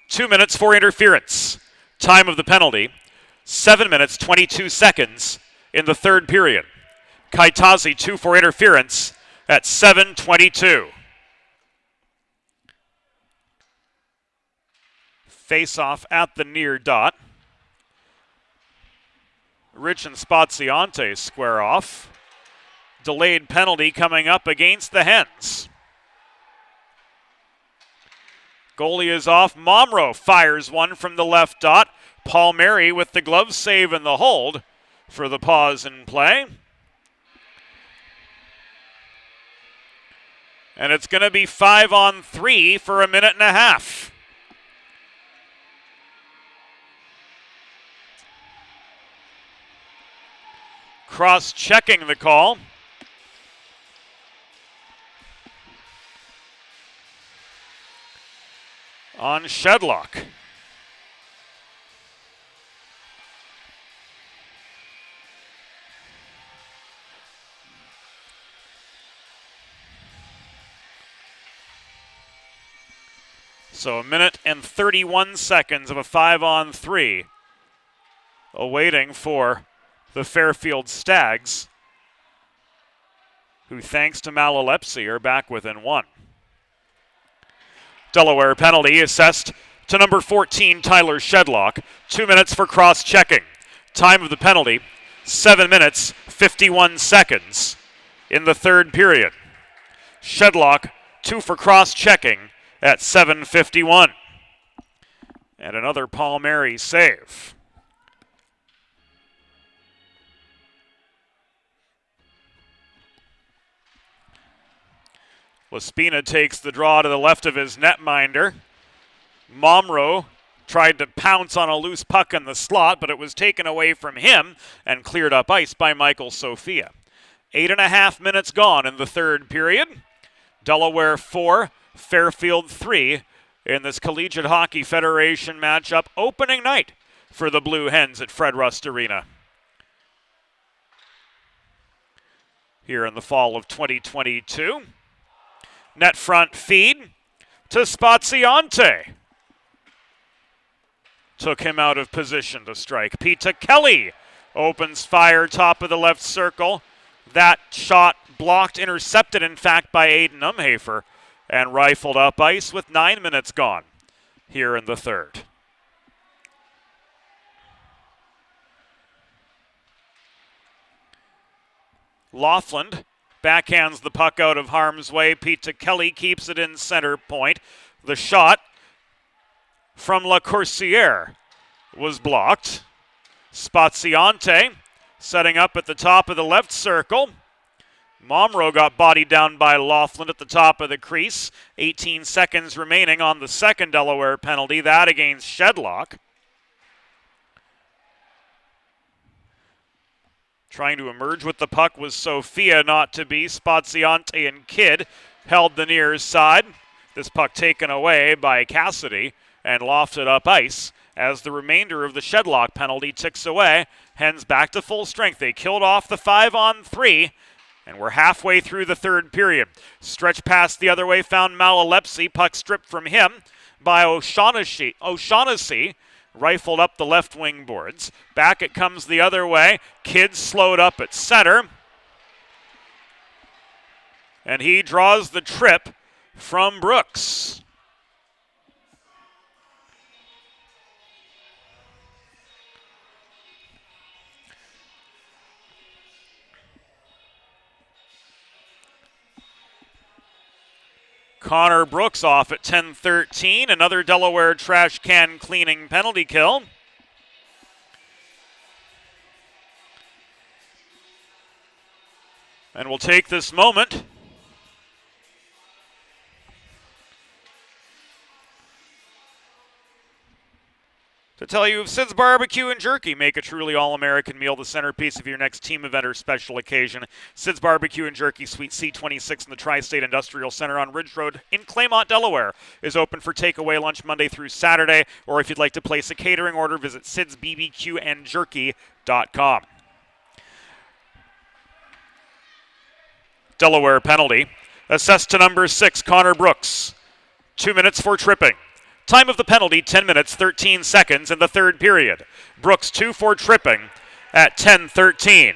Speaker 2: 2 minutes for interference. Time of the penalty, 7 minutes, 22 seconds in the third period. Kaitazi 2 for interference at 7:22. Face-off at the near dot. Rich and Spaziante square off. Delayed penalty coming up against the Hens. Goalie is off. Momro fires one from the left dot. Palmieri with the glove save and the hold for the pause in play. And it's going to be 5-on-3 for a minute and a half. Cross-checking the call. On Shedlock. So a minute and 31 seconds of a 5-on-3. Awaiting for the Fairfield Stags, who thanks to Malalepsi are back within 1. Delaware penalty assessed to number 14, Tyler Shedlock. 2 minutes for cross-checking. Time of the penalty, 7 minutes, 51 seconds in the third period. Shedlock, 2 for cross-checking at 7:51. And another Palmieri save. Laspina takes the draw to the left of his netminder. Momro tried to pounce on a loose puck in the slot, but it was taken away from him and cleared up ice by Michael Sofia. 8.5 minutes gone in the third period. Delaware 4, Fairfield 3 in this Collegiate Hockey Federation matchup opening night for the Blue Hens at Fred Rust Arena here in the fall of 2022. Net front feed to Spaziante. Took him out of position to strike. Pete Kelly opens fire, top of the left circle. That shot blocked, intercepted in fact by Aiden Umhafer, and rifled up ice with 9 minutes gone here in the third. Laughlin backhands the puck out of harm's way. Pete Kelly keeps it in center point. The shot from La Coursière was blocked. Spaziante setting up at the top of the left circle. Momro got bodied down by Laughlin at the top of the crease. 18 seconds remaining on the second Delaware penalty, that against Shedlock. Trying to emerge with the puck was Sofia, not to be. Spaziante and Kidd held the near side. This puck taken away by Cassidy and lofted up ice as the remainder of the Shedlock penalty ticks away. Hens back to full strength. They killed off the 5-on-3, and we're halfway through the third period. Stretch pass the other way, found Malalepsi. Puck stripped from him by O'Shaughnessy. Rifled up the left wing boards. Back it comes the other way. Kidd slowed up at center. And he draws the trip from Brooks. Connor Brooks off at 10:13. Another Delaware trash can cleaning penalty kill. And we'll take this moment to tell you of Sid's Barbecue and Jerky. Make a truly all-American meal the centerpiece of your next team event or special occasion. Sid's Barbecue and Jerky, Suite C26 in the Tri-State Industrial Center on Ridge Road in Claymont, Delaware, is open for takeaway lunch Monday through Saturday. Or if you'd like to place a catering order, visit sidsbbqandjerky.com. Delaware penalty. Assessed to number 6, Connor Brooks. 2 minutes for tripping. Time of the penalty, 10 minutes, 13 seconds in the third period. Brooks 2 for tripping at 10:13.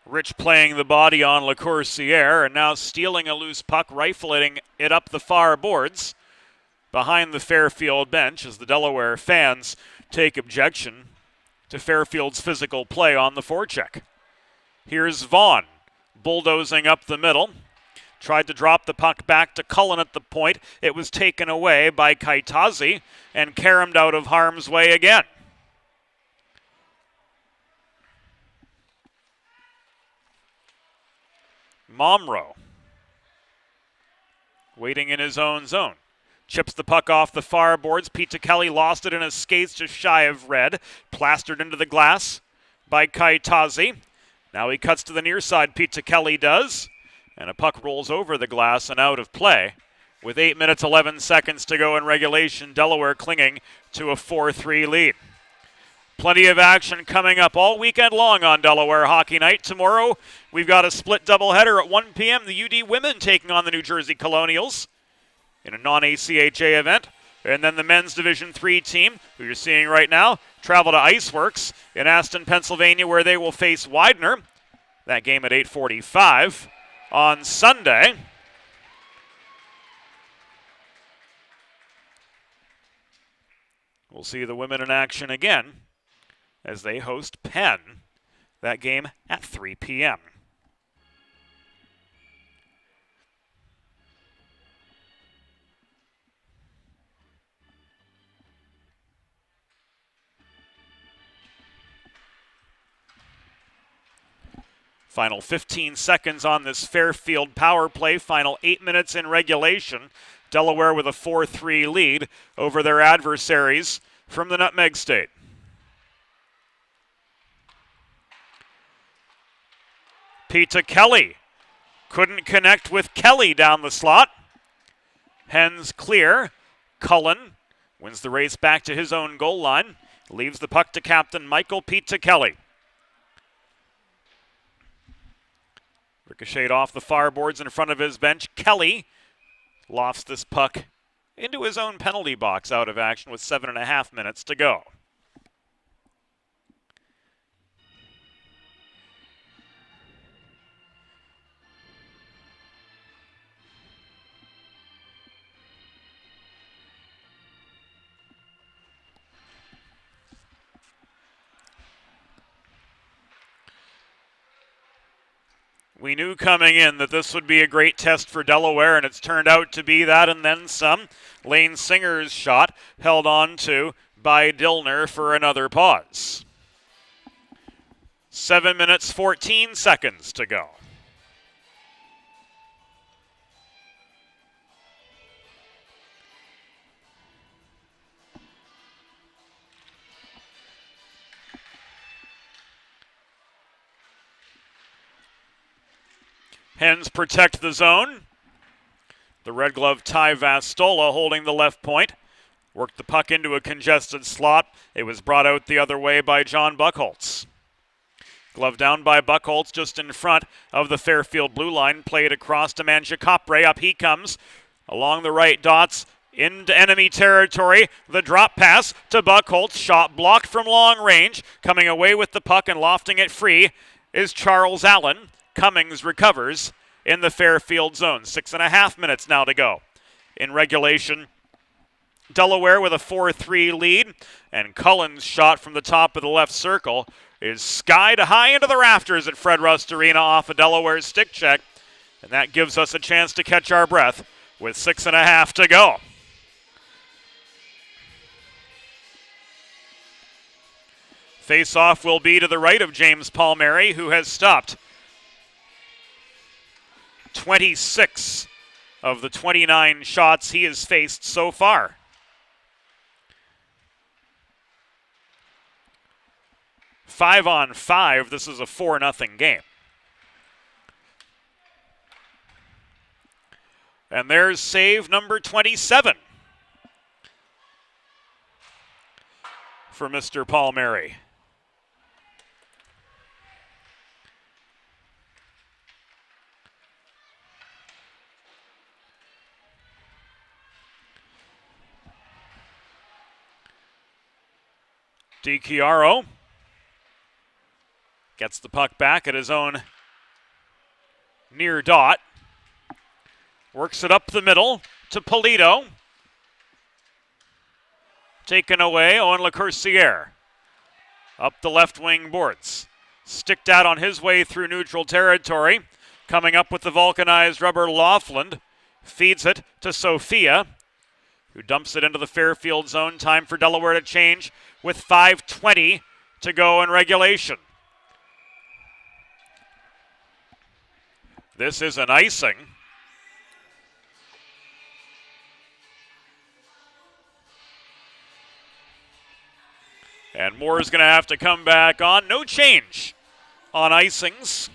Speaker 2: Rich playing the body on LaCourciere and now stealing a loose puck, rifling it up the far boards behind the Fairfield bench as the Delaware fans take objection to Fairfield's physical play on the forecheck. Here's Vaughn, bulldozing up the middle. Tried to drop the puck back to Cullen at the point. It was taken away by Kaitazi and caromed out of harm's way again. Momro, waiting in his own zone. Chips the puck off the far boards. Pete Kelly lost it in his skates just shy of red. Plastered into the glass by Kaitazi. Now he cuts to the near side. Pete Kelly does. And a puck rolls over the glass and out of play. With 8 minutes, 11 seconds to go in regulation, Delaware clinging to a 4-3 lead. Plenty of action coming up all weekend long on Delaware Hockey Night. Tomorrow, we've got a split doubleheader at 1 p.m. The UD women taking on the New Jersey Colonials in a non-ACHA event. And then the men's Division III team, who you're seeing right now, travel to Iceworks in Aston, Pennsylvania, where they will face Widener. That game at 8:45 on Sunday. We'll see the women in action again as they host Penn. That game at 3 p.m. Final 15 seconds on this Fairfield power play. Final 8 minutes in regulation. Delaware with a 4-3 lead over their adversaries from the Nutmeg State. Pete Kelly couldn't connect with Kelly down the slot. Hens clear. Cullen wins the race back to his own goal line. Leaves the puck to captain Michael Pete Kelly. Ricocheted off the far boards in front of his bench. Kelly lofts this puck into his own penalty box out of action with 7.5 minutes to go. We knew coming in that this would be a great test for Delaware, and it's turned out to be that and then some. Lane Singer's shot held on to by Dillner for another pause. 7 minutes, 14 seconds to go. Hens protect the zone. The red glove Ty Vastola holding the left point. Worked the puck into a congested slot. It was brought out the other way by John Buchholz. Glove down by Buchholz just in front of the Fairfield blue line. Played across to Mangiapare. Up he comes along the right dots into enemy territory. The drop pass to Buchholz. Shot blocked from long range. Coming away with the puck and lofting it free is Charles Allen. Cummings recovers in the Fairfield zone. 6.5 minutes now to go in regulation. Delaware with a 4-3 lead, and Cullen's shot from the top of the left circle is skied high into the rafters at Fred Rust Arena off a Delaware stick check, and that gives us a chance to catch our breath with 6.5 to go. Face-off will be to the right of James Palmieri, who has stopped 26 of the 29 shots he has faced so far. Five on five, this is a 4-0 game. And there's save number 27 for Mr. Palmieri. DiChiaro gets the puck back at his own near dot. Works it up the middle to Polito. Taken away, Owen LaCourciere. Up the left wing boards. Sticked out on his way through neutral territory. Coming up with the vulcanized rubber Laughlin. Feeds it to Sophia, who dumps it into the Fairfield zone. Time for Delaware to change with 5:20 to go in regulation. This is an icing. And Moore is going to have to come back on. No change on icings.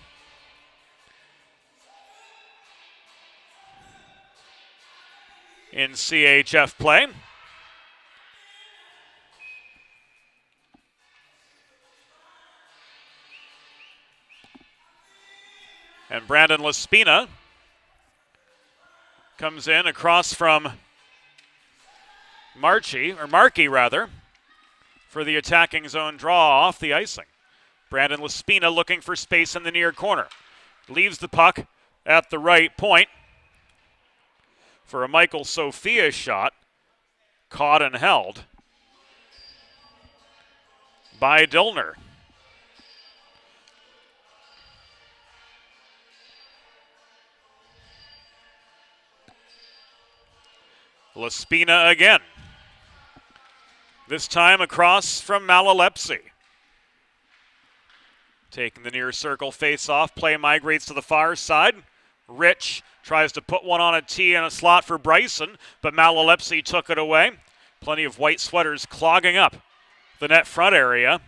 Speaker 2: In CHF play. And Brandon Laspina comes in across from Markey, for the attacking zone draw off the icing. Brandon Laspina looking for space in the near corner. Leaves the puck at the right point for a Michael Sophia shot. Caught and held by Dillner. Laspina again. This time across from Malalepsi. Taking the near circle face-off. Play migrates to the far side. Rich tries to put one on a tee and a slot for Bryson, but Malalepsi took it away. Plenty of white sweaters clogging up the net front area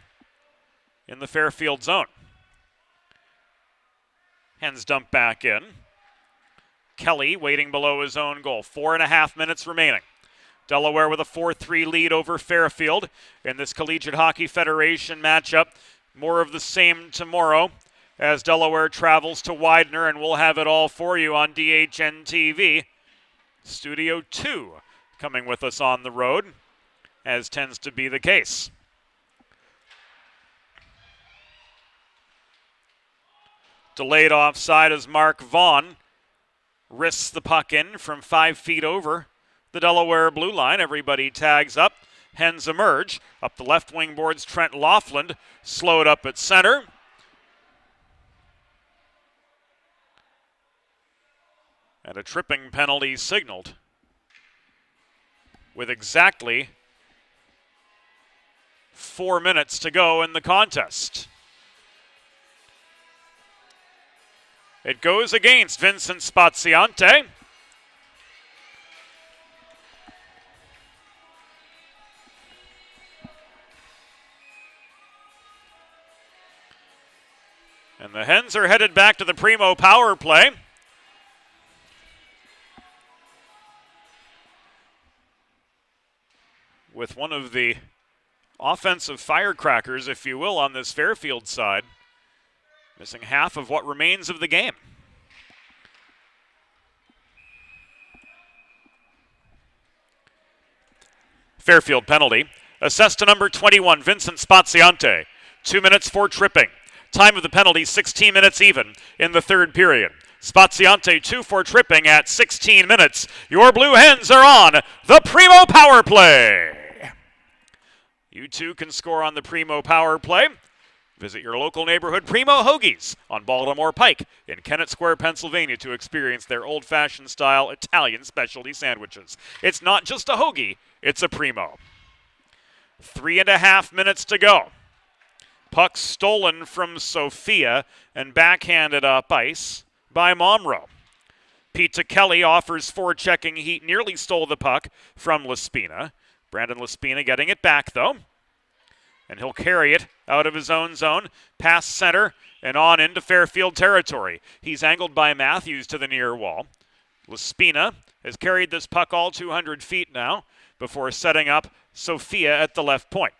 Speaker 2: in the Fairfield zone. Hens dump back in. Kelly waiting below his own goal. 4.5 minutes remaining. Delaware with a 4-3 lead over Fairfield in this Collegiate Hockey Federation matchup. More of the same tomorrow as Delaware travels to Widener, and we'll have it all for you on DHN TV. Studio 2 coming with us on the road, as tends to be the case. Delayed offside as Mark Vaughn risks the puck in from 5 feet over the Delaware blue line. Everybody tags up. Hens emerge. Up the left wing boards, Trent Laughlin slowed up at center. And a tripping penalty signaled with exactly 4 minutes to go in the contest. It goes against Vincent Spaziante. And the Hens are headed back to the Primo power play. With one of the offensive firecrackers, if you will, on this Fairfield side. Missing half of what remains of the game. Fairfield penalty. Assessed to number 21, Vincent Spaziante. 2 minutes for tripping. Time of the penalty, 16 minutes even in the third period. Spaziante 2 for tripping at 16 minutes. Your Blue Hens are on the Primo power play. You too can score on the Primo power play. Visit your local neighborhood Primo Hoagies on Baltimore Pike in Kennett Square, Pennsylvania to experience their old-fashioned style Italian specialty sandwiches. It's not just a hoagie, it's a Primo. 3.5 minutes to go Puck stolen from Sophia and backhanded up ice by Momro. Peter Kelly offers forechecking heat, nearly stole the puck from Lespina. Brandon Lespina getting it back, though. And he'll carry it out of his own zone, past center, and on into Fairfield territory. He's angled by Matthews to the near wall. Lespina has carried this puck all 200 feet now before setting up Sophia at the left point.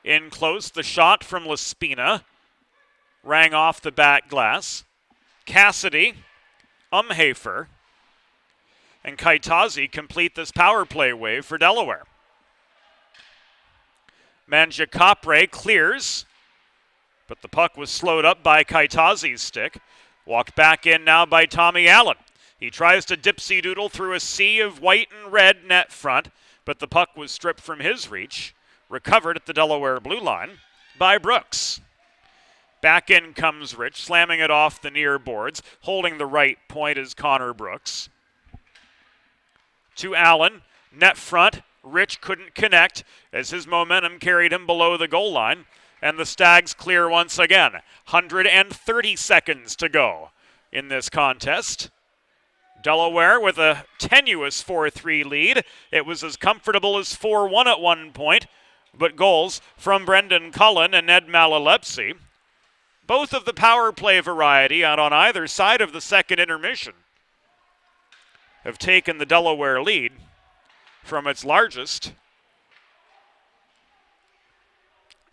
Speaker 2: In close, the shot from Lespina rang off the back glass. Cassidy, Umhafer, and Kaitazi complete this power play wave for Delaware. Mangiapane clears, but the puck was slowed up by Kaitazi's stick. Walked back in now by Tommy Allen. He tries to dipsy-doodle through a sea of white and red net front, but the puck was stripped from his reach. Recovered at the Delaware blue line by Brooks. Back in comes Rich, slamming it off the near boards. Holding the right point is Connor Brooks. To Allen, net front. Rich couldn't connect as his momentum carried him below the goal line. And the Stags clear once again. 130 seconds to go in this contest. Delaware with a tenuous 4-3 lead. It was as comfortable as 4-1 at one point, but goals from Brendan Cullen and Ned Malalepsi, both of the power play variety out on either side of the second intermission, have taken the Delaware lead from its largest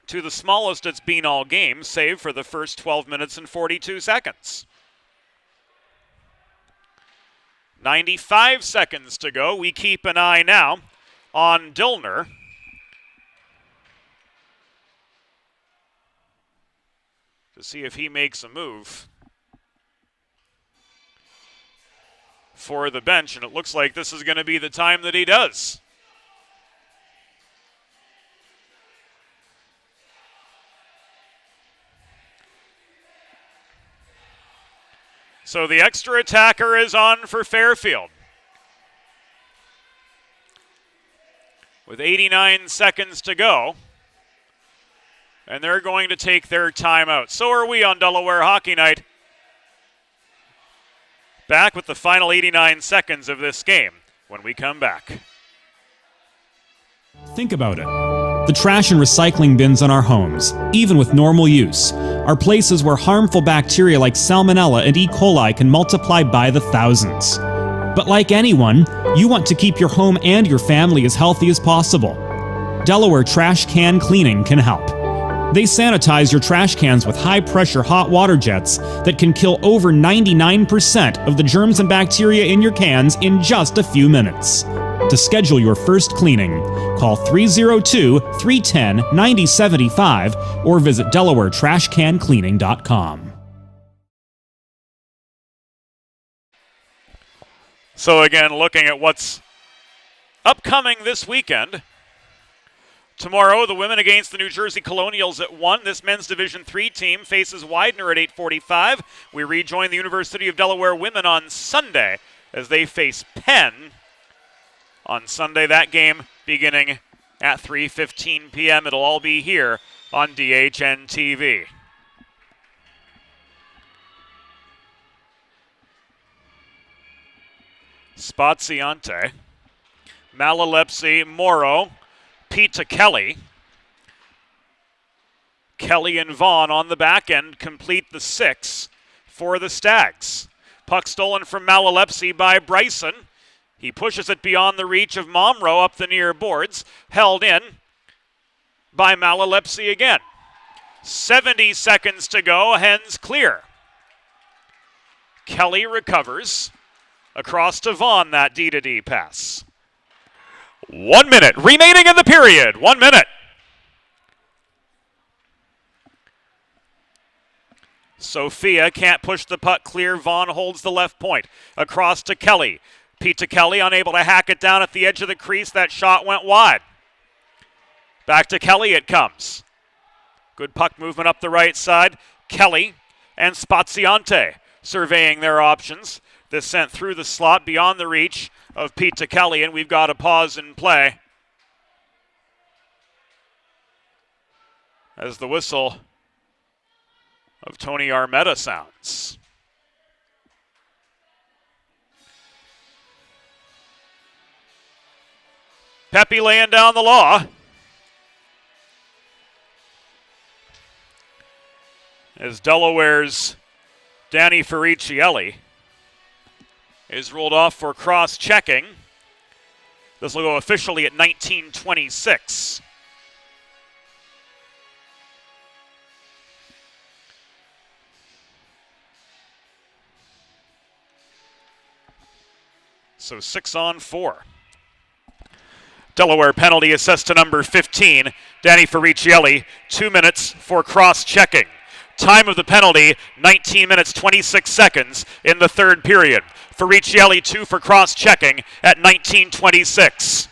Speaker 2: to the smallest it's been all game, save for the first 12 minutes and 42 seconds. 95 seconds to go. We keep an eye now on Dillner. To see if he makes a move for the bench, and it looks like this is going to be the time that he does. So the extra attacker is on for Fairfield. With 89 seconds to go. And they're going to take their timeout. So are we on Delaware Hockey Night. Back with the final 89 seconds of this game when we come back.
Speaker 4: Think about it. The trash and recycling bins in our homes, even with normal use, are places where harmful bacteria like Salmonella and E. coli can multiply by the thousands. But like anyone, you want to keep your home and your family as healthy as possible. Delaware Trash Can Cleaning can help. They sanitize your trash cans with high-pressure hot water jets that can kill over 99% of the germs and bacteria in your cans in just a few minutes. To schedule your first cleaning, call 302-310-9075 or visit DelawareTrashCanCleaning.com.
Speaker 2: So again, looking at what's upcoming this weekend. Tomorrow, the women against the New Jersey Colonials at 1. This men's Division III team faces Widener at 8:45. We rejoin the University of Delaware women on Sunday as they face Penn. On Sunday, that game beginning at 3:15 p.m. It'll all be here on DHN TV. Spaziante, Malalepsi, Morrow, Peter Kelly. Kelly and Vaughn on the back end complete the 6 for the Stags. Puck stolen from Malalepsi by Bryson. He pushes it beyond the reach of Momro up the near boards. Held in by Malalepsi again. 70 seconds to go. Hens clear. Kelly recovers. Across to Vaughn, that D-to-D pass. 1 minute remaining in the period. 1 minute. Sophia can't push the puck clear. Vaughn holds the left point. Across to Kelly. Peter Kelly unable to hack it down at the edge of the crease. That shot went wide. Back to Kelly it comes. Good puck movement up the right side. Kelly and Spaziante surveying their options. This sent through the slot beyond the reach of Peter Kelly, and we've got a pause in play. as the whistle of Tony Armetta sounds. Pepe laying down the law. As Delaware's Danny Ferricielli is ruled off for cross-checking. This will go officially at 19:26. So 6-on-4. Delaware penalty assessed to number 15, Danny Ferricielli, 2 minutes for cross-checking. Time of the penalty, 19 minutes, 26 seconds in the third period. Ferricielli 2 for cross-checking at 19:26.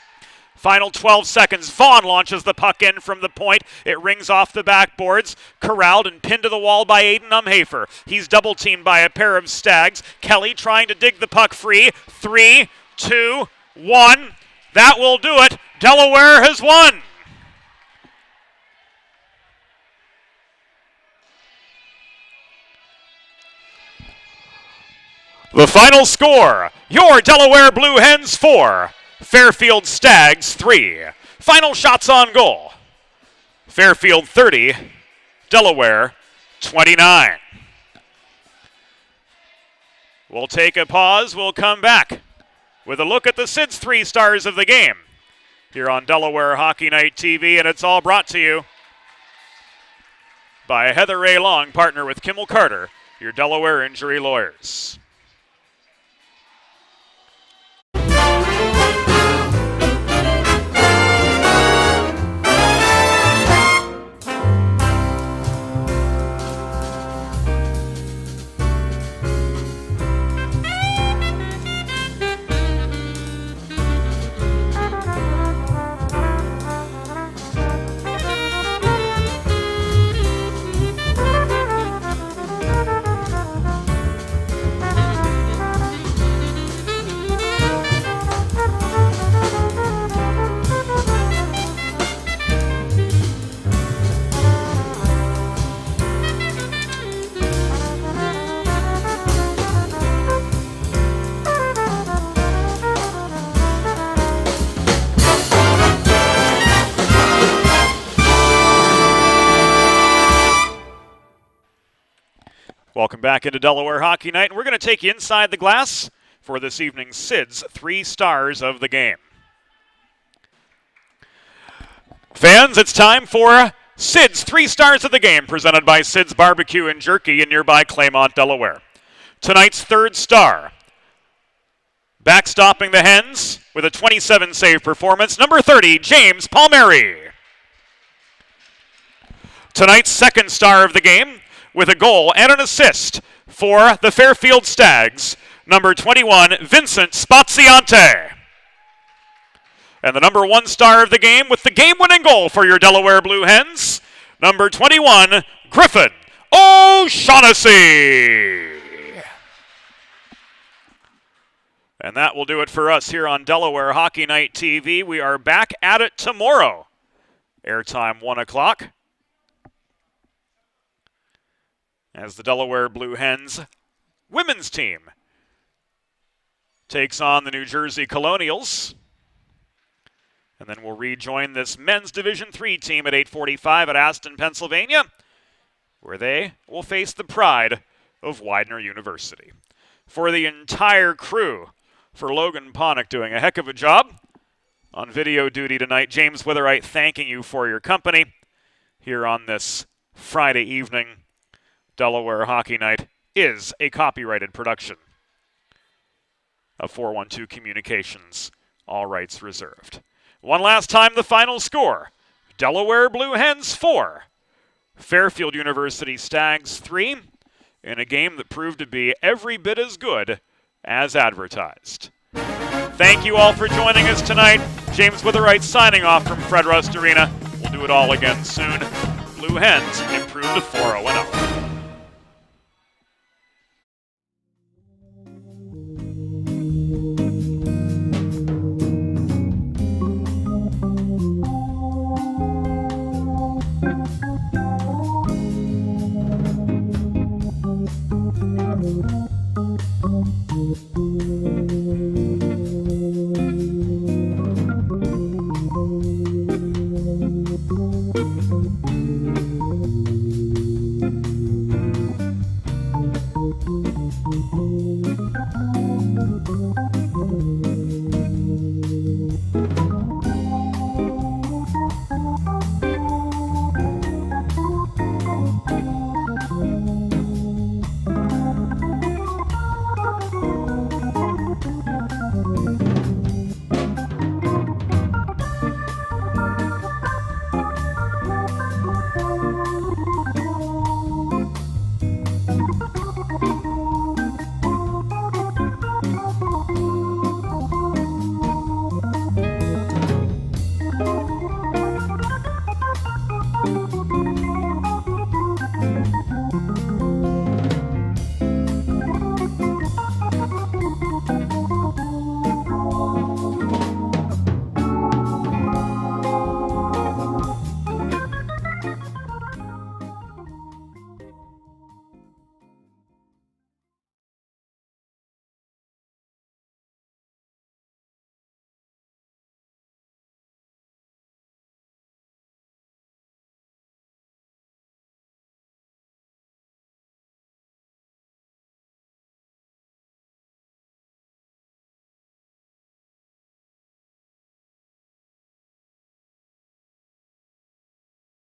Speaker 2: Final 12 seconds. Vaughn launches the puck in from the point. It rings off the backboards. Corralled and pinned to the wall by Aiden Umhafer. He's double-teamed by a pair of Stags. Kelly trying to dig the puck free. 3, 2, 1. That will do it. Delaware has won. The final score, your Delaware Blue Hens 4, Fairfield Stags 3. Final shots on goal, Fairfield 30, Delaware 29. We'll take a pause, we'll come back with a look at the Sid's 3 stars of the game here on Delaware Hockey Night TV, and it's all brought to you by Heather Ray Long, partner with Kimmel Carter, your Delaware injury lawyers. Welcome back into Delaware Hockey Night, and we're going to take you inside the glass for this evening's Sid's 3 stars of the game. Fans, it's time for Sid's 3 stars of the game, presented by Sid's Barbecue and Jerky in nearby Claymont, Delaware. Tonight's 3rd star, backstopping the Hens with a 27-save performance, number 30, James Palmieri. Tonight's 2nd star of the game, with a goal and an assist for the Fairfield Stags, number 21, Vincent Spaziante. And the number 1 star of the game with the game-winning goal for your Delaware Blue Hens, number 21, Griffin O'Shaughnessy. And that will do it for us here on Delaware Hockey Night TV. We are back at it tomorrow. Airtime 1 o'clock. As the Delaware Blue Hens women's team takes on the New Jersey Colonials. And then we'll rejoin this men's Division III team at 8:45 at Aston, Pennsylvania, where they will face the pride of Widener University. For the entire crew, for Logan Ponick doing a heck of a job on video duty tonight, James Witherite thanking you for your company here on this Friday evening. Delaware Hockey Night is a copyrighted production of 412 Communications, all rights reserved. One last time, the final score, Delaware Blue Hens 4, Fairfield University Stags 3, in a game that proved to be every bit as good as advertised. Thank you all for joining us tonight. James Witherite signing off from Fred Rust Arena. We'll do it all again soon. Blue Hens improved to 4-0-0.